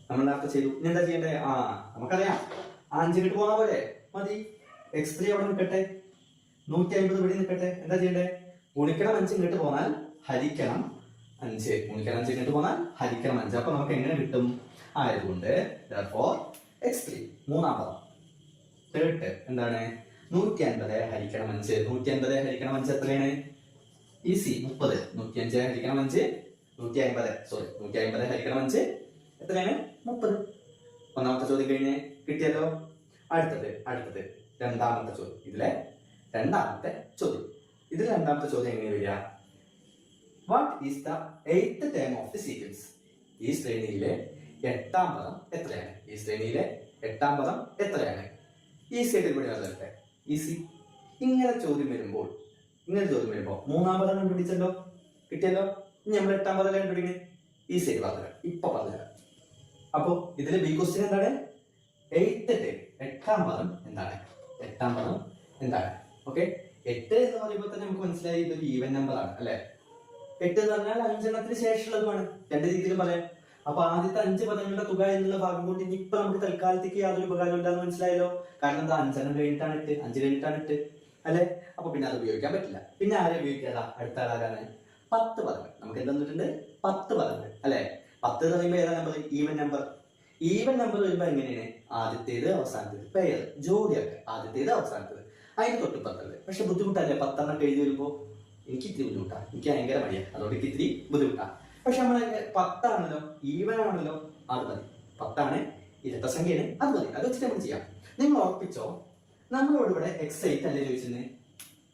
നമ്മൾ നേരത്തെ ചെയ്തു. ഇനി എന്താ ചെയ്യണ്ടേ? നമുക്കറിയാം 5 ഇങ്ങോട്ട് പോകാൻ പോലെ മതി. x3 അവിടെ നിൽക്കട്ടെ, 150 ഇവിടെ നിൽക്കട്ടെ. എന്താ ചെയ്യണ്ടേ? ഗുണിക്കണം 5 ഇങ്ങോട്ട് പോന്നാൽ ഹരിക്കണം 5. ഗുണിക്കണം 5 ഇങ്ങോട്ട് പോന്നാൽ ഹരിക്കണം 5. അപ്പൊ നമുക്ക് എങ്ങനെ കിട്ടും? ആയതുകൊണ്ട് therefore x3 മൂന്നാം പദം തേർഡ് എന്താണ്? 150 ഹരിക്കണം 5. 150 ഹരിക്കണം 5 എത്രയാണ്? ഈസി 30. 105 ഹരിക്കണം 5 150. സോറി 150 ഹരിക്കണം 5 എത്രയാണ്? 30. ഒന്നാമത്തെ ചോദ്യം കഴിഞ്ഞ് കിട്ടിയല്ലോ. അടുത്തത് രണ്ടാമത്തെ ചോദ്യം. ഇതിലെ രണ്ടാമത്തെ ചോദ്യം. രണ്ടാമത്തെ ചോദ്യം എങ്ങനെ വരിക? What is the 8th term of the sequence? ഈ ശ്രേണിയിലെ 8ാം പദം എത്രയാണ്? ഈസി ആയിട്ട് ഇവിടെ വരട്ടെ. ഈസി. ഇങ്ങനെ ചോദ്യം വരുമ്പോൾ മൂന്നാം പദം കണ്ടുപിടിച്ചല്ലോ, കിട്ടിയല്ലോ. ഇനി നമ്മൾ 8ാം പദം കണ്ടുപിടിക്കുന്നത് ഈസി ആയിട്ട് പറഞ്ഞുതരാം. ഇപ്പൊ പറഞ്ഞുതരാം. അപ്പോ ഇതിലെ ബി ക്വസ്റ്റ്യൻ എന്താണ്? 8th ടേം 8ാം പദം എന്താണ്? ഓക്കെ, 8 എന്ന് പറയുമ്പോൾ തന്നെ നമുക്ക് മനസ്സിലായി ഇതൊരു ഈവൻ നമ്പർ ആണ് അല്ലെ. 8 എന്ന് പറഞ്ഞാൽ 5 എണ്ണത്തിന് ശേഷമുള്ളതുമാണ്. രണ്ട് രീതിയിലും പറയാം. അപ്പൊ ആദ്യത്തെ 5 പദങ്ങളുടെ തുക എന്നുള്ള ഭാഗം കൊണ്ട് ഇനിയിപ്പൊ നമുക്ക് തൽക്കാലത്തേക്ക് യാതൊരു ഉപകാരം ഇല്ലാന്ന് മനസ്സിലായല്ലോ. കാരണം എന്താ? 5 എണ്ണം കഴിഞ്ഞിട്ടാണ് 8 അല്ലെ. അപ്പൊ പിന്നെ അത് ഉപയോഗിക്കാൻ പറ്റില്ല. പിന്നെ ആരെ ഉപയോഗിക്കാതാ? അടുത്ത ആരാണ്? 10 പദങ്ങൾ. നമുക്ക് എന്താ തന്നിട്ടുണ്ട്? 10 പദങ്ങൾ അല്ലെ. 10 എന്ന് പറയുമ്പോൾ ഏതാ നമ്പർ? ഈവൻ നമ്പർ വരുമ്പോ എങ്ങനെയാണ്? ആദ്യത്തേത് അവസാനത്തേത് പെയർ ജോഡിയൊക്കെ ആദ്യത്തേത് അവസാനത്തേത് അതിന് തൊട്ടുപത്തല്ലേ. പക്ഷെ ബുദ്ധിമുട്ടല്ലേ 10 എണ്ണം എഴുതി വരുമ്പോ? എനിക്ക് ഇത്തിരി ബുദ്ധിമുട്ടാണ്. എനിക്ക് ഭയങ്കര മടിയാണ്. അതുകൊണ്ട് എനിക്ക് ഇത്തിരി ബുദ്ധിമുട്ടാണ്. പക്ഷെ നമ്മളെ 10 ആണല്ലോ, ഈവൻ ആണല്ലോ, അത് മതി. 10 ആണ്, ഇരട്ടസംഖ്യയാണ്, അത് മതി. അത് വെച്ചിട്ട് നമ്മൾ ചെയ്യാം. നിങ്ങൾ ഉറപ്പിച്ചോ, നമ്മളോട് ഇവിടെ x8 അല്ലേ ചോദിച്ചത്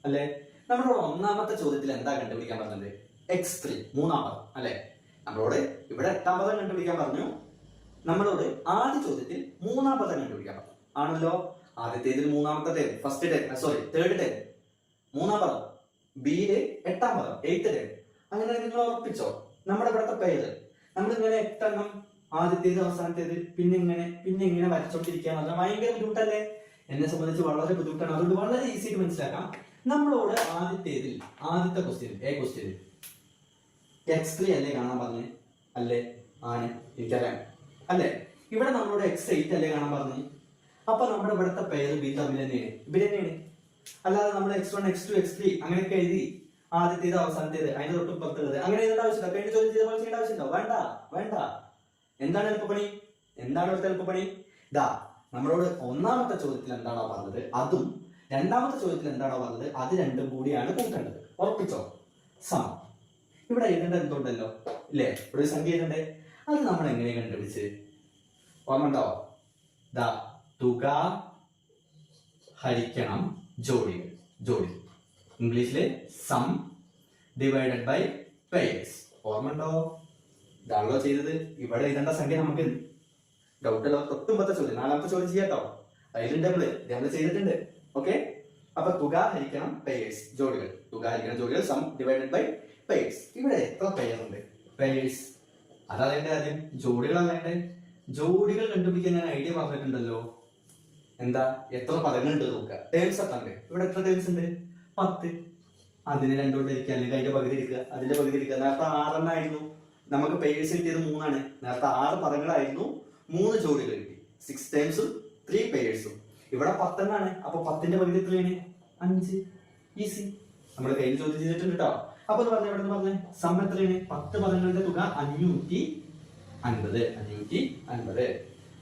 അല്ലെ. നമ്മളോട് ഒന്നാമത്തെ ചോദ്യത്തിൽ എന്താ കണ്ടുപിടിക്കാൻ പറഞ്ഞത്? x3 മൂന്നാം പദം അല്ലെ. നമ്മളോട് ഇവിടെ 8ാം പദം കണ്ടുപിടിക്കാൻ പറഞ്ഞു. നമ്മളോട് ആദ്യ ചോദ്യത്തിൽ മൂന്നാം പദം കണ്ടുപിടിക്കാൻ പറഞ്ഞു ആണല്ലോ. ആദ്യത്തേതിൽ മൂന്നാമത്തെ ടേം, തേർഡ് ടേം മൂന്നാം പദം, ബിയില് 8ാം പദം 8th ടേം. അങ്ങനെ നിങ്ങൾ ഉറപ്പിച്ചോ. നമ്മുടെ ഇവിടുത്തെ പേര് നമ്മളിങ്ങനെ 8 എണ്ണം ആദ്യത്തേത് അവസാനത്തേത് പിന്നെ ഇങ്ങനെ വരച്ചോണ്ടിരിക്കുക ഭയങ്കര ബുദ്ധിമുട്ടല്ലേ. എന്നെ സംബന്ധിച്ച് വളരെ ബുദ്ധിമുട്ടാണ്. അതുകൊണ്ട് വളരെ ഈസി ആയിട്ട് മനസ്സിലാക്കാം. നമ്മളോട് ആദ്യത്തെ ക്വസ്റ്റ്യൻ x3 അല്ലേ കാണാൻ പറഞ്ഞ്? അല്ലേ? ആണ്, എനിക്കറിയാം അല്ലേ. ഇവിടെ നമ്മളോട് x8 അല്ലേ കാണാൻ പറഞ്ഞ്? അപ്പൊ നമ്മുടെ ഇവിടുത്തെ പേര് ബി തമ്മിൽ തന്നെയാണ്. അല്ലാതെ നമ്മൾ x1 x2 x3 അങ്ങനെയൊക്കെ എഴുതി ആദ്യത്തേത് അവസാനത്തേത് അതിന് തൊട്ട് പുറത്തുള്ളത് അങ്ങനെ എഴുതേണ്ട ആവശ്യമില്ല. കഴിഞ്ഞ ചോദ്യം ചെയ്ത പോലെ ചെയ്യേണ്ട ആവശ്യമുണ്ടോ? വേണ്ട. എന്താണ് എളുപ്പപ്പണി? ഇതാ നമ്മളോട് ഒന്നാമത്തെ ചോദ്യത്തിൽ എന്താണോ പറഞ്ഞത് അതും രണ്ടാമത്തെ ചോദ്യത്തിൽ എന്താണോ പറഞ്ഞത് അത് രണ്ടും കൂടിയാണ് കൂട്ടേണ്ടത്. ഉറപ്പിച്ചോ? സമം. ഇവിടെ എഴുതേണ്ടത് എന്തുണ്ടല്ലോ ഇല്ലേ? ഇവിടെ ഒരു സംഖ്യ എഴുതണ്ടേ? അത് നമ്മൾ എങ്ങനെ കണ്ടുപിടിച്ച്? ഓർമ്മണ്ടോ? ദാ തുക ഹരിക്കണം ജോഡി. ഇംഗ്ലീഷില് സം ഡിവൈഡഡ് ബൈ പെയേഴ്സ്. ഓർമ്മണ്ടോ? ഇതാണല്ലോ ചെയ്തത്. ഇവിടെ എഴുതേണ്ട സംഖ്യ നമുക്ക് ഡൗട്ടല്ലോ. തൊട്ടുമ്പത്തെ ചോദ്യം, നാലാമത്തെ ചോദ്യം ചെയ്യാട്ടോ. അതിലും ഡബിള് ചെയ്തിട്ടുണ്ട്. ഓക്കെ, അപ്പൊ തുക ഹരിക്കണം പെയേഴ്സ് ജോഡികൾ. Sum divided by pairs. ഇവിടെ എത്ര പെയർ ഉണ്ട്? പെയേഴ്സ്. അതറിയണ്ടേ ആദ്യം? ജോഡികൾ അറിയണ്ടേ? ജോഡികൾ കണ്ടുപിടിക്കാൻ ഞാൻ ഐഡിയ പറഞ്ഞിട്ടുണ്ടല്ലോ. എന്താ? എത്ര പദങ്ങളുണ്ട് നോക്കുക. ടേംസ് എത്ര ഉണ്ട്? ഇവിടെ എത്ര ടേംസ് ഉണ്ട്? 10. അതിന് രണ്ടുകൊണ്ട് ഇരിക്കുക, അല്ലെങ്കിൽ അതിന്റെ പകുതി എടുക്കുക. നേരത്തെ 6 എണ്ണമായിരുന്നു. നമുക്ക് പെയേഴ്സ് കിട്ടിയത് 3 നേരത്തെ 6 പദങ്ങളായിരുന്നു, 3 ജോഡികൾ കിട്ടി. 6 ടേംസും 3 പെയേഴ്സും. ഇവിടെ 10 എണ്ണാണ്. അപ്പൊ 10ന്റെ പകുതി എത്രയാണ്? 5. ഈസി. നമ്മൾ കയ്യിൽ ചോദ്യം ചെയ്തിട്ടുണ്ട് കേട്ടോ. അപ്പൊ പറഞ്ഞ സം എത്രയാണ്? 10 പദങ്ങളുടെ തുക 550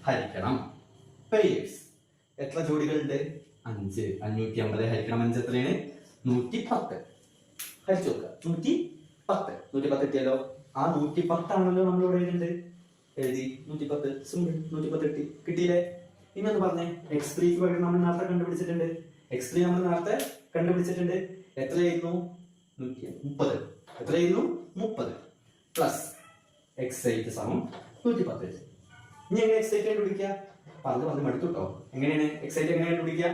ഹരിക്കണം പെയേഴ്സ്. എത്ര ജോഡികളുണ്ട്? 5. 550 ഹരിക്കണം 5 എത്രയാണ്? 110. ഹരിച്ചു നോക്കുക. 110 കിട്ടിയല്ലോ. ആ 110 ആണല്ലോ നമ്മളിവിടെ എഴുതി 110. സിമ്പിൾ. 110 കിട്ടിയില്ലേ? ഇനി ഒന്ന് പറഞ്ഞേ, x3 പകരം നമ്മൾ നേരത്തെ കണ്ടുപിടിച്ചിട്ടുണ്ട്. എത്രയായിരുന്നു? 130. എത്രയായിരുന്നു? 30 പ്ലസ് x8 സമം 110. ഇനി എങ്ങനെ x8 കണ്ടുപിടിക്കുക? പറഞ്ഞ് മടുത്തു കേട്ടോ. എങ്ങനെയാണ് x8 എങ്ങനെ കണ്ടുപിടിക്കുക?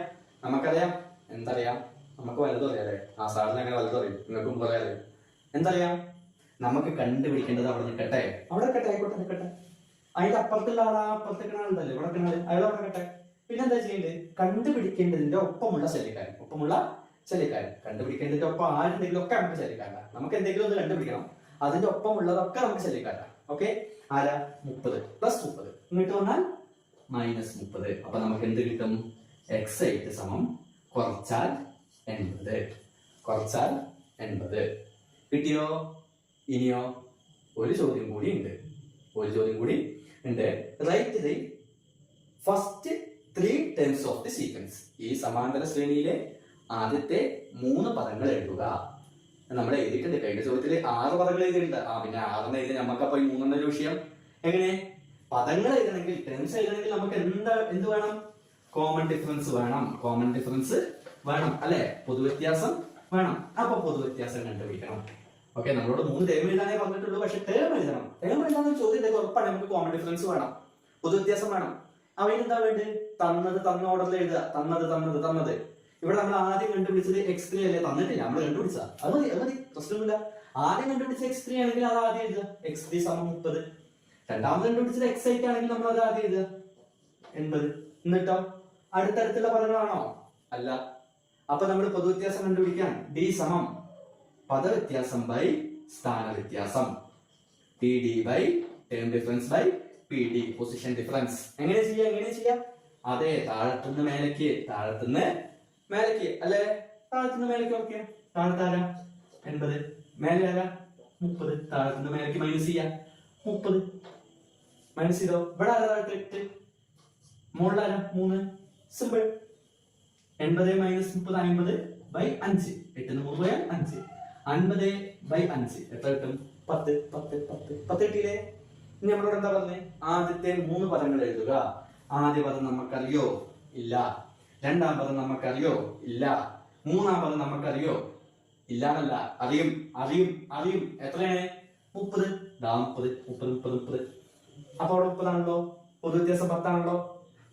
നമുക്കറിയാം. എന്തറിയാം? നമുക്ക് വലുതും അറിയാലേ. ആ സാറിന് അങ്ങനെ വലുതും അറിയും, നിങ്ങൾക്കും പറയാലേ. എന്തറിയാം? നമുക്ക് കണ്ടുപിടിക്കേണ്ടത് അവിടെ നിൽക്കട്ടെ. ആയിക്കോട്ടെ. അതിന്റെ അപ്പുറത്തുള്ള ആളാ, അപ്പുറത്തേക്ക് ആളുണ്ടല്ലോ, ഇവിടെ അയാൾ അവിടെ നിൽക്കട്ടെ. പിന്നെ എന്താ ചെയ്യേണ്ടത്? കണ്ടുപിടിക്കേണ്ടതിന്റെ ഒപ്പമുള്ള ശല്യക്കാരൻ. കണ്ടുപിടിക്കേണ്ടതിന്റെ ഒപ്പം ആരുണ്ടെങ്കിലും ഒക്കെ നമുക്ക് ശല്യക്കാരനാണ്. നമുക്ക് എന്തെങ്കിലും ഒന്ന് കണ്ടുപിടിക്കണം, അതിന്റെ ഒപ്പമുള്ളതൊക്കെ നമുക്ക് ശല്യക്കാരനാണ്. ഓക്കെ, ആരാ? 30 പ്ലസ് 30 ഇങ്ങോട്ട് വന്നാൽ -30. അപ്പൊ നമുക്ക് എന്ത് കിട്ടും? x8 സമം കുറച്ചാൽ 80. കുറച്ചാൽ 80. കിട്ടിയോ? ഇനിയോ ഒരു ചോദ്യം കൂടി ഉണ്ട്. Write the first 3 terms of the sequence. ഈ സമാന്തര ശ്രേണിയിലെ ആദ്യത്തെ 3 പദങ്ങൾ എഴുതുക. നമ്മൾ എഴുതിയിട്ടുണ്ട്. കഴിഞ്ഞ ചോദ്യത്തിൽ 6 പദങ്ങൾ എഴുതിയിട്ടുണ്ട്. പിന്നെ 6 എഴുതി നമുക്കപ്പോ ഈ 3 വിഷയം. എങ്ങനെ പദങ്ങൾ എഴുതണമെങ്കിൽ, ടേംസ് എഴുതണമെങ്കിൽ നമുക്ക് എന്ത് വേണം? കോമൺ ഡിഫറൻസ് വേണം അല്ലെ? പൊതുവ്യത്യാസം വേണം. അപ്പൊ പൊതുവ്യത്യാസം കണ്ടുപിടിക്കണം. ഓക്കെ, നമ്മളോട് 3 ടേം എഴുതാനേ പറഞ്ഞിട്ടുള്ളൂ. പക്ഷെ ടേം എഴുതണം. ടേം എഴുതാൻ ചോദ്യം ഉറപ്പാണ്. നമുക്ക് കോമൺ ഡിഫറൻസ് വേണം, പൊതുവ്യത്യാസം വേണം. അവനെന്താ വേണ്ടത്? തന്ന ഓർഡറിൽ എഴുതുക. തന്നത് ഇവിടെ നമ്മൾ ആദ്യം കണ്ടുപിടിച്ചത് x3 അല്ലേ? തന്നിട്ടില്ല, നമ്മൾ കണ്ടുപിടിച്ച അത് മതി, പ്രശ്നമില്ല. ആദ്യം കണ്ടുപിടിച്ച x3 ആണെങ്കിൽ അത് ആദ്യം എഴുതുക. x3 = 30. രണ്ടാമത് കണ്ടുപിടിച്ചത് x8 ആണെങ്കിൽ നമ്മൾ അത് ആദ്യം എഴുതുക 80. എന്നിട്ടോ അടുത്തടുത്തുള്ള പദങ്ങളാണോ? അല്ല. അപ്പൊ നമ്മൾ പൊതുവ്യത്യാസം കണ്ടുപിടിക്കാൻ d = പദവ്യത്യാസം ബൈ സ്ഥാനവ്യത്യാസം, pd by term difference by pd position difference. എങ്ങനെ ചെയ്യാം? അതെ, താഴത്തുനിന്ന് മേലേക്ക് അല്ലെ? താഴത്തുനിന്ന് മേലേക്ക്. ഓക്കെ, താഴത്താരാ? 80. മേലെ ആരാ? 30. താഴത്തുനിന്ന് മേലേക്ക് മൈനസ് ചെയ്യാം. 30 മൈനസ് ചെയ്തോ. ഇവിടെ ആരാ? 8. മുകളിലാരാ? 3. സിമ്പിൾ. 80 - 30 50/5. 8 3 പോയാൽ 5. 50/5 എത്ര കിട്ടും? 10 കിട്ടിയില്ലേ? ഇനി നമ്മളോട് എന്താ പറഞ്ഞേ? ആദ്യത്തെ 3 പദങ്ങൾ എഴുതുക. ആദ്യ പദം നമുക്കറിയോ? ഇല്ല. രണ്ടാം പദം നമുക്കറിയോ? ഇല്ല. മൂന്നാം പദം നമുക്കറിയോ? ഇല്ലാന്നല്ല, അറിയും. എത്രയാണ്? 30. 30. അപ്പൊ അവിടെ 30 ആണല്ലോ. പൊതുവ്യത്യാസം 10 ആണല്ലോ.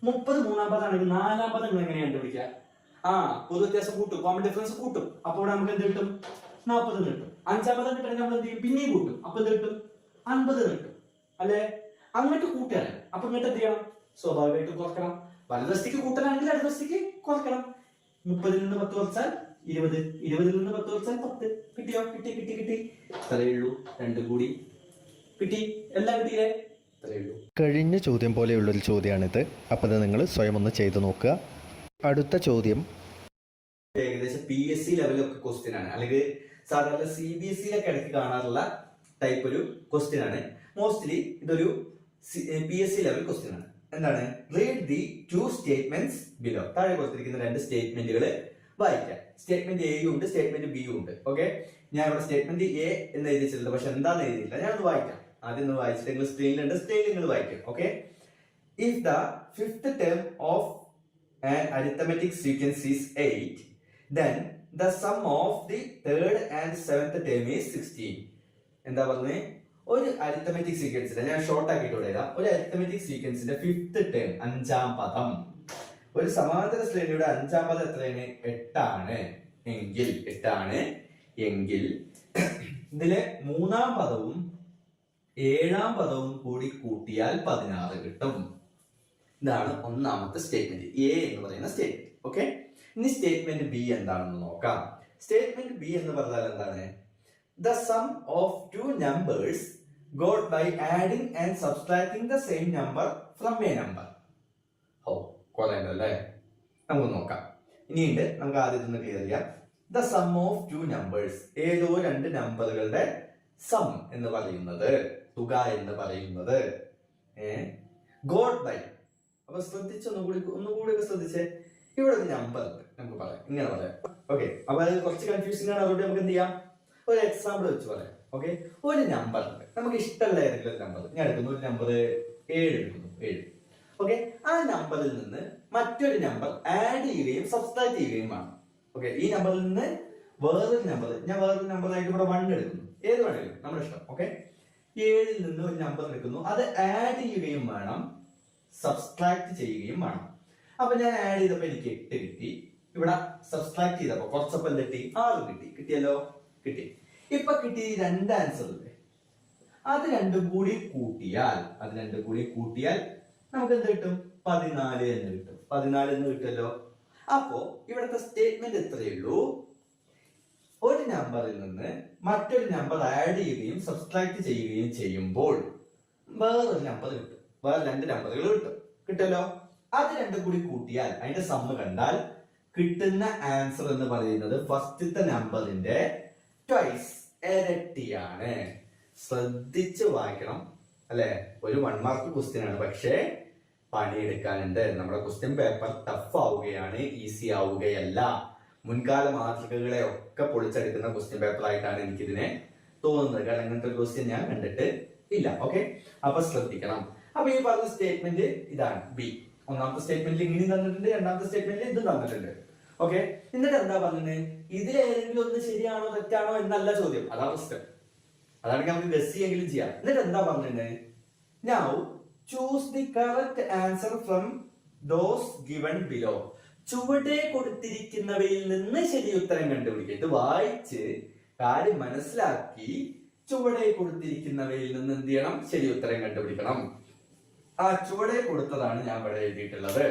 30 മൂന്നാം പദമാണെങ്കിൽ നാലാം പദം നിങ്ങൾ എങ്ങനെയാണ് കണ്ടുപിടിക്കുക? പൊതുവ്യത്യാസം കൂട്ടും, കോമൺ ഡിഫറൻസ് കൂട്ടും. അപ്പോൾ നമുക്ക് എന്ത് കിട്ടും? 40 കിട്ടും. അഞ്ചാം പദം കിട്ടണമെങ്കിൽ നമ്മൾ എന്ത് ചെയ്യും? പിന്നെയും കൂട്ടും. അപ്പൊ എന്ത് കിട്ടും? 50 കിട്ടും അല്ലെ? അങ്ങോട്ട് കൂട്ടുകയാണ്. അപ്പൊ ഇങ്ങോട്ട് എന്ത് ചെയ്യണം? സ്വാഭാവികമായിട്ട് കുറക്കണം. വലതുവശത്തേക്ക് കൂട്ടലാണെങ്കിൽ ഇടതുവശത്തേക്ക് കുറക്കണം. 30-ൽ നിന്ന് 10 കുറച്ചാൽ 20. 20-ൽ നിന്ന് 10 കുറച്ചാൽ 10. കിട്ടിയോ? കിട്ടി. ഇത്രയേ ഉള്ളൂ. 2 കൂടി കിട്ടി. എല്ലാം കിട്ടിയേ? ഇത്രയേ ഉള്ളൂ. കഴിഞ്ഞ ചോദ്യം പോലെയുള്ളൊരു ചോദ്യമാണിത്. അപ്പോൾ അത് നിങ്ങൾ സ്വയം ഒന്ന് ചെയ്തു നോക്കുക. അടുത്ത ചോദ്യം ഏകദേശം PSC ലെവലൊക്കെ ക്വസ്റ്റ്യൻ ആണ്, അല്ലെങ്കിൽ സാധാരണ CBSE-ലൊക്കെ ഇടയ്ക്ക് കാണാറുള്ള ടൈപ്പ് ഒരു ക്വസ്റ്റ്യൻ ആണ്. മോസ്റ്റ്ലി ഇതൊരു PSC ലെവൽ ക്വസ്റ്റ്യൻ ആണ്. എന്താണ്? Read the 2 statements below. താഴെ കൊടുത്തിരിക്കുന്ന 2 സ്റ്റേറ്റ്മെന്റുകൾ വായിക്കാം. സ്റ്റേറ്റ്മെന്റ് എയും ഉണ്ട്, സ്റ്റേറ്റ്മെന്റ് ബിയും ഉണ്ട്. ഓക്കെ, ഞാൻ ഇവിടെ സ്റ്റേറ്റ്മെന്റ് എ എന്ന് എഴുതിയിട്ടുണ്ട്, പക്ഷെ എന്താന്ന് എഴുതിയില്ല. ഞാനത് വായിക്കാം. ആദ്യം ഒന്ന് വായിച്ചിട്ട് നിങ്ങൾ സ്ക്രീനിലുണ്ട്, സ്ക്രീനിൽ നിങ്ങൾ വായിക്കും. Okay, if the 5th term of an arithmetic sequence is 8, then the sum of the 3rd and 7th term is 16. എന്താ പറഞ്ഞേ? ഒരു അരിത്തമെറ്റിക് സീക്വൻസിന്റെ, ഞാൻ ഷോർട്ട് ആക്കിയിട്ട് എഴുതാം. ഒരു അരിത്തമെറ്റിക് സീക്വൻസിന്റെ 5th term, 5ാം പദം, ഒരു സമാന്തര ശ്രേണിയുടെ 5ാം പദം എത്രയാണ്? 8 ആണ് എങ്കിൽ ഇതിലെ 3ാം പദവും 7ാം പദവും കൂടി കൂട്ടിയാൽ 16 കിട്ടും. ഇതാണ് ഒന്നാമത്തെ സ്റ്റേറ്റ്മെന്റ്, എ എന്ന് പറയുന്ന സ്റ്റേറ്റ്മെന്റ്. ഓക്കെ, ഇനി സ്റ്റേറ്റ്മെന്റ് ബി എന്താണെന്ന് നോക്കാം. സ്റ്റേറ്റ്മെന്റ് ബി എന്ന് പറഞ്ഞാൽ എന്താണ്? The sum of 2 numbers got by adding and subtracting the same number from a number. അല്ലേ? നമുക്ക് നോക്കാം. ഇനിയുണ്ട്, നമുക്ക് ആദ്യം ഒന്ന് ക്ലിയർ ചെയ്യാം. The sum of 2 numbers, ഏതോ 2 നമ്പറുകളുടെ സം എന്ന് പറയുന്നത്, തുക എന്ന് പറയുന്നത്, got by. അപ്പൊ ഒന്നുകൂടി ശ്രദ്ധിച്ചേ. ഇവിടെ ഒരു നമ്പർ ഉണ്ട്, നമുക്ക് പറയാം, ഇങ്ങനെ പറയാം. ഓക്കെ, അപ്പൊ അത് കുറച്ച് കൺഫ്യൂസിംഗ് ആണ്. അതുകൊണ്ട് നമുക്ക് എന്ത് ചെയ്യാം? ഒരു എക്സാമ്പിൾ വെച്ച് പറയാം. ഓക്കെ, ഒരു നമ്പർ ഉണ്ട്, നമുക്ക് ഇഷ്ടമുള്ള ഏതെങ്കിലും ഒരു നമ്പർ ഞാൻ എടുക്കുന്നു. ഒരു നമ്പർ 7 എടുക്കുന്നു. 7. ഓക്കെ, ആ നമ്പറിൽ നിന്ന് മറ്റൊരു നമ്പർ ആഡ് ചെയ്യുകയും സബ്സ്ട്രാക്ട് ചെയ്യുകയും വേണം. ഓക്കെ, ഈ നമ്പറിൽ നിന്ന് വേറൊരു നമ്പർ, ഞാൻ വേറൊരു നമ്പറായിട്ട് ഇവിടെ 1 എടുക്കുന്നു. ഏത് വേണമെങ്കിലും നമ്മുടെ ഇഷ്ടം. ഓക്കെ, 7-ൽ നിന്ന് ഒരു നമ്പർ എടുക്കുന്നു, അത് ആഡ് ചെയ്യുകയും വേണം, സബ്സ്ട്രാക്ട് ചെയ്യുകയും വേണം. അപ്പൊ ഞാൻ ആഡ് ചെയ്തപ്പോ എനിക്ക് 8 കിട്ടി. ഇവിടെ സബ്സ്ട്രാക്ട് ചെയ്തപ്പോ കുറച്ചപ്പോൾ എന്തെട്ടി? 6 കിട്ടി. കിട്ടിയല്ലോ, കിട്ടി. ഇപ്പൊ കിട്ടി 2 ആൻസർ ഇല്ലേ? അത് രണ്ടും കൂടി കൂട്ടിയാൽ നമുക്ക് എന്ത് കിട്ടും? 14 എന്ന് കിട്ടും. 14 എന്ന് കിട്ടുമല്ലോ. അപ്പോ ഇവിടുത്തെ സ്റ്റേറ്റ്മെന്റ് എത്രയേ ഉള്ളൂ? ഒരു നമ്പറിൽ നിന്ന് മറ്റൊരു നമ്പർ ആഡ് ചെയ്യുകയും സബ്സ്ട്രാക്ട് ചെയ്യുകയും ചെയ്യുമ്പോൾ വേറൊരു നമ്പർ കിട്ടും, വേറെ 2 നമ്പറുകൾ കിട്ടുമല്ലോ. അത് രണ്ടും കൂടി കൂട്ടിയാൽ, അതിന്റെ സമ്മ് കണ്ടാൽ കിട്ടുന്ന ആൻസർ എന്ന് പറയുന്നത് ഫസ്റ്റത്തെ നമ്പറിന്റെ ട്വൈസ്, ഇരട്ടിയാണ്. ശ്രദ്ധിച്ച് വായിക്കണം അല്ലെ. ഒരു 1 മാർക്ക് ക്വസ്റ്റ്യൻ ആണ്, പക്ഷേ പണിയെടുക്കാനുണ്ട്. നമ്മുടെ ക്വസ്റ്റ്യൻ പേപ്പർ ടഫ് ആവുകയാണ്, ഈസി ആവുകയല്ല. മുൻകാല മാതൃകകളെ ഒക്കെ പൊളിച്ചെടുക്കുന്ന ക്വസ്റ്റ്യൻ പേപ്പർ ആയിട്ടാണ് എനിക്കിതിനെ തോന്നുന്നത്. കാരണം അങ്ങനത്തെ ഒരു ക്വസ്റ്റ്യൻ ഞാൻ കണ്ടിട്ട് ഇല്ല. ഓക്കെ, അപ്പൊ ശ്രദ്ധിക്കണം. അപ്പൊ ഈ പറഞ്ഞ സ്റ്റേറ്റ്മെന്റ് ഇതാണ് ബി. ഒന്നാമത്തെ സ്റ്റേറ്റ്മെന്റിൽ ഇങ്ങനെ തന്നിട്ടുണ്ട്, രണ്ടാമത്തെ സ്റ്റേറ്റ്മെന്റിൽ ഇതും തന്നിട്ടുണ്ട്. ഓക്കെ, എന്നിട്ട് എന്താ പറഞ്ഞത്? ഇതിലേതെങ്കിലും ഒന്ന് ശരിയാണോ തെറ്റാണോ എന്നല്ല ചോദ്യം, അതാണ് പ്രശ്നം. അതാണെങ്കിൽ നമുക്ക് ഗസ് ചെയ്യെങ്കിലും ചെയ്യാം. എന്നിട്ട് എന്താ പറഞ്ഞത്? Now choose the correct answer from those given below. ചുവടെ കൊടുത്തിരിക്കുന്നവയിൽ നിന്ന് ശരി ഉത്തരം കണ്ടുപിടിക്കുക. ഇത് വായിച്ച് കാര്യം മനസ്സിലാക്കി ചുവടെ കൊടുത്തിരിക്കുന്നവയിൽ നിന്ന് എന്ത് ചെയ്യണം? ശരി ഉത്തരം കണ്ടുപിടിക്കണം. ആ ചുവടെ കൊടുത്തതാണ് ഞാൻ ഇവിടെ എഴുതിയിട്ടുള്ളത്.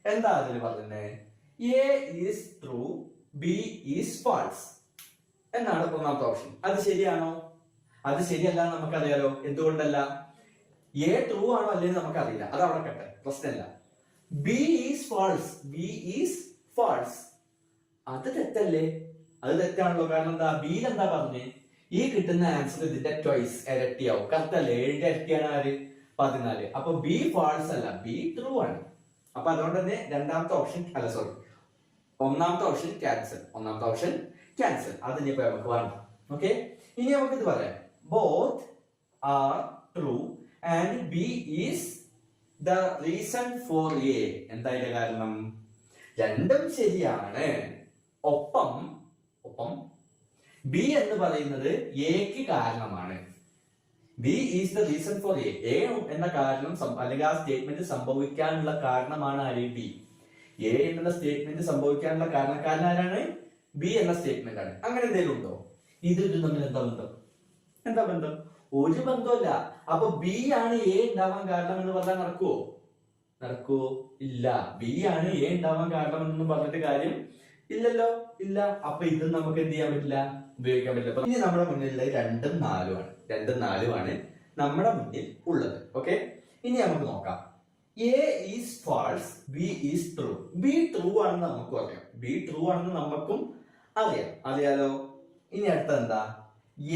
എന്താ അതിൽ പറഞ്ഞത്? A is true, B is false എന്നാണ് ഒന്നാമത്തെ ഓപ്ഷൻ. അത് ശരിയാണോ? അത് ശരിയല്ല നമുക്കറിയാലോ. എന്തുകൊണ്ടല്ല? എ ട്രൂ ആണോ അല്ലെന്ന് നമുക്കറിയില്ല, അത് അവിടെ കട്ടെ, പ്രശ്നമില്ല. B is false, B is false, അത് തെറ്റല്ലേ? അത് തെറ്റാണല്ലോ. കാരണം എന്താ? ബിയിൽ എന്താ പറഞ്ഞേ? ഈ കിട്ടുന്ന ആൻസർ ഇതിന്റെ ട്വൈസ്, ഇരട്ടിയാവും. കറക്റ്റ് അല്ലേ? 7 ഇരട്ടിയാണ് ആര്? 14. അപ്പൊ ബി ഫാൾസ് അല്ല, ബി ട്രൂ ആണ്. അപ്പൊ അതുകൊണ്ട് തന്നെ രണ്ടാമത്തെ ഓപ്ഷൻ അല്ല, സോറി, ഒന്നാമത്തെ ഓപ്ഷൻ ക്യാൻസൽ. ഒന്നാമത്തെ ഓപ്ഷൻ ക്യാൻസൽ. അത് ഇനിയിപ്പോ നമുക്ക് വേണം. ഓക്കെ, ഇനി നമുക്ക് ഇത് പറയാം. Both are true and B is the reason for A. എന്താ ഇതിന്റെ കാരണം? രണ്ടും ശരിയാണ്. ഒപ്പം ബി എന്ന് പറയുന്നത് എക്ക് കാരണമാണ്. B is the reason for A. A എന്ന കാരണം അല്ലെങ്കിൽ ആ സ്റ്റേറ്റ്മെന്റ് സംഭവിക്കാനുള്ള കാരണമാണ് ആര്? ബി. എ എന്നുള്ള സ്റ്റേറ്റ്മെന്റ് സംഭവിക്കാനുള്ള കാരണക്കാരൻ ആരാണ്? ബി എന്ന സ്റ്റേറ്റ്മെന്റ് ആണ്. അങ്ങനെ എന്തെങ്കിലും ഉണ്ടോ? ഇത് തമ്മിൽ എന്താ ബന്ധം? എന്താ ബന്ധം? ഒരു ബന്ധമല്ല. അപ്പൊ ബി ആണ് എ ഉണ്ടാവാൻ കാരണം എന്ന് പറഞ്ഞാൽ നടക്കുവോ? ഇല്ല. ബി ആണ് എ ഉണ്ടാവാൻ കാരണം എന്നൊന്നും പറഞ്ഞിട്ട് കാര്യം ഇല്ലല്ലോ, ഇല്ല. അപ്പൊ ഇതും നമുക്ക് എന്ത് ചെയ്യാൻ പറ്റില്ല, ഉപയോഗിക്കാൻ പറ്റില്ല. അപ്പൊ ഇനി നമ്മുടെ മുന്നിലുള്ള 2ഉം 4ഉം ആണ്. 2ഉം 4ഉം ആണ് നമ്മുടെ മുന്നിൽ ഉള്ളത്. ഓക്കെ, ഇനി നമുക്ക് നോക്കാം. A is false, B is true. B true ആണെന്ന് നമുക്കും അറിയാം, ബി ട്രൂ ആണെന്ന് നമുക്കും അറിയാലോ. ഇനി അടുത്ത എന്താ?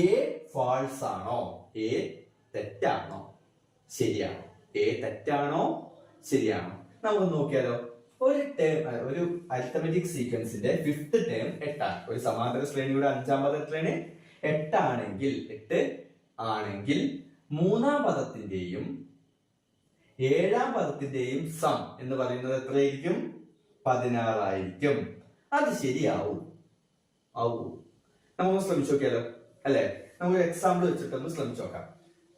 എ ഫാൾസ് ആണോ, എ തെറ്റാണോ, ശരിയാണോ? എ തെറ്റാണോ, ശരിയാണോ? നമുക്ക് നോക്കിയാലോ. ഒരു ടേം, ഒരു അരിത്തമെറ്റിക് സീക്വൻസിന്റെ 5th ടേം 8 ആണ്. ഒരു സമാന്തര ശ്രേണിയുടെ 5ാം പദം എത്രയാണ്? 8 ആണെങ്കിൽ 3ാം പദത്തിന്റെയും 7ാം പദത്തിന്റെയും സം എന്ന് പറയുന്നത് എത്രയായിരിക്കും? 16 ആയിരിക്കും. അത് ശരിയാവും. നമുക്ക് ശ്രമിച്ചു നോക്കിയാലോ, അല്ലെ? നമുക്ക് എക്സാമ്പിൾ വെച്ചിട്ടൊന്ന് ശ്രമിച്ചു നോക്കാം.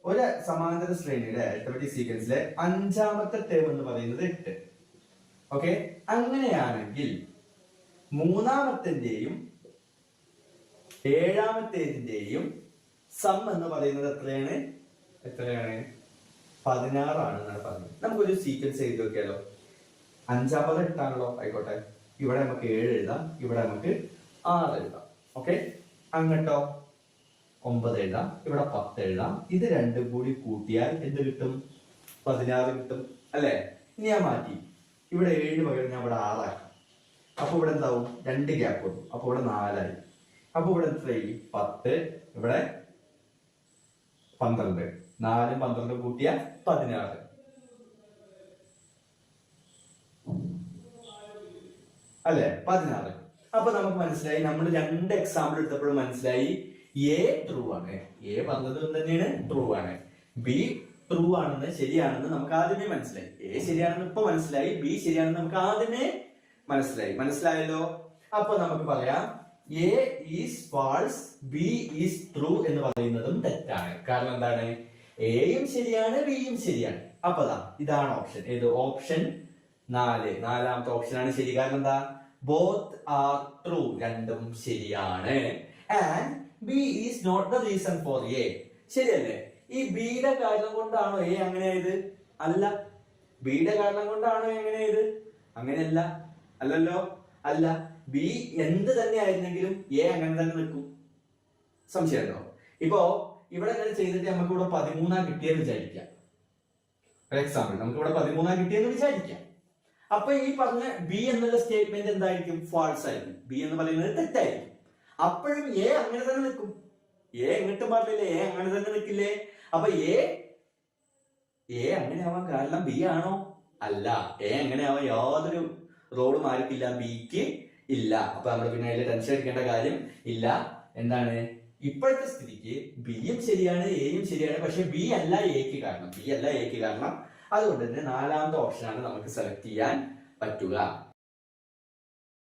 ഒരു സമാന്തര ശ്രേണിയുടെ അരിത്തമെറ്റിക് സീക്വൻസിലെ 5ാമത്തെ ടേം എന്ന് പറയുന്നത് 8. ഓക്കെ, അങ്ങനെയാണെങ്കിൽ 3ാമത്തിന്റെയും 7ാമത്തേതിന്റെയും സം എന്ന് പറയുന്നത് എത്രയാണ്? 16 ആണെന്നാണ് പറഞ്ഞത്. നമുക്കൊരു സീക്വൻസ് എഴുതി നോക്കിയാലോ. 5ാം പദം 8 ആണല്ലോ, ആയിക്കോട്ടെ. ഇവിടെ നമുക്ക് 7 എഴുതാം, ഇവിടെ നമുക്ക് 6 എഴുതാം. ഓക്കെ, അങ്ങോട്ടോ 9 എഴുതാം, ഇവിടെ 10 എഴുതാം. ഇത് രണ്ടും കൂടി കൂട്ടിയാൽ എന്ത് കിട്ടും? 16 കിട്ടും, അല്ലെ? ഇനി ഞാൻ മാറ്റി, ഇവിടെ 7 പകരം ഞാൻ ഇവിടെ 6 ആക്കി. അപ്പൊ ഇവിടെ എന്താവും? 2 ഗ്യാപ്പ് വന്നു. അപ്പൊ ഇവിടെ 4 ആയി. അപ്പൊ ഇവിടെ എത്രയായി? 10, ഇവിടെ 12. 4ഉം 12ഉം കൂട്ടിയാൽ 16, അല്ലെ? 16. അപ്പൊ നമുക്ക് മനസ്സിലായി, നമ്മൾ 2 എക്സാമ്പിൾ എടുത്തപ്പോഴും മനസ്സിലായി എ ട്രൂ ആണ്. എ പറഞ്ഞത് തന്നെയാണ്, ട്രൂ ആണ്. ബി ട്രൂ ആണെന്ന്, ശരിയാണെന്ന് നമുക്ക് ആദ്യമേ മനസ്സിലായി. എ ശരിയാണെന്ന് ഇപ്പൊ മനസ്സിലായി, ബി ശരിയാണെന്ന് നമുക്ക് ആദ്യമേ മനസ്സിലായല്ലോ. അപ്പൊ നമുക്ക് പറയാം A is false, B is true എന്ന് പറയുന്നതും തെറ്റാണ്. കാരണം എന്താണ്? എയും ശരിയാണ്, ബിയും ശരിയാണ്. അപ്പൊ ഇതാണ് ഓപ്ഷൻ. ഏത്? ഓപ്ഷൻ 4. 4ാമത്തെ ഓപ്ഷനാണ് ശരി. കാരണം എന്താ? ബോത്ത് ആർ ട്രൂ, രണ്ടും ശരിയാണ്. And B is not the reason for A. ശരിയല്ലേ? ഈ ബിയുടെ കാരണം കൊണ്ടാണോ എ അങ്ങനെയായത്? അല്ല. ബിയുടെ കാരണം കൊണ്ടാണോ എങ്ങനെയായത്? അങ്ങനെയല്ല, അല്ലല്ലോ, അല്ല. ബി എന്ത് തന്നെ ആയിരുന്നെങ്കിലും എ അങ്ങനെ തന്നെ നിൽക്കും. സംശയമുണ്ടോ? ഇപ്പോ ഇവിടെ ഇങ്ങനെ ചെയ്തിട്ട് നമുക്ക് ഇവിടെ 13 കിട്ടിയെന്ന് വിചാരിക്കാം. ഫോർ എക്സാമ്പിൾ, നമുക്ക് ഇവിടെ 13 കിട്ടിയെന്ന് വിചാരിക്കാം. അപ്പൊ ഈ പറഞ്ഞ ബി എന്നുള്ള സ്റ്റേറ്റ്മെന്റ് എന്തായിരിക്കും? ഫാൾസ് ആയിരിക്കും. ബി എന്ന് പറയുന്നത് തെറ്റായിരിക്കും. അപ്പോഴും എ അങ്ങനെ തന്നെ നിൽക്കും. എ എങ്ങോട്ടും മാറില്ലേ? എ അങ്ങനെ തന്നെ നിൽക്കില്ലേ? അപ്പൊ എ അങ്ങനെ ആവാൻ കാരണം ബി ആണോ? അല്ല. എ അങ്ങനെ ആവാൻ യാതൊരു റോളും ആർക്കില്ല, ബിക്ക് ഇല്ല. അപ്പൊ നമ്മൾ പിന്നെ അതിൽ ടെൻഷൻ അടിക്കേണ്ട കാര്യം ഇല്ല. എന്താണ് ഇപ്പോഴത്തെ സ്ഥിതിക്ക് ബിയും ശരിയാണ്, എയും ശരിയാണ്. പക്ഷെ ബി അല്ല എക്ക് കാരണം. അതുകൊണ്ട് തന്നെ നാലാമത്തെ ഓപ്ഷനാണ് നമുക്ക് സെലക്ട് ചെയ്യാൻ പറ്റുക.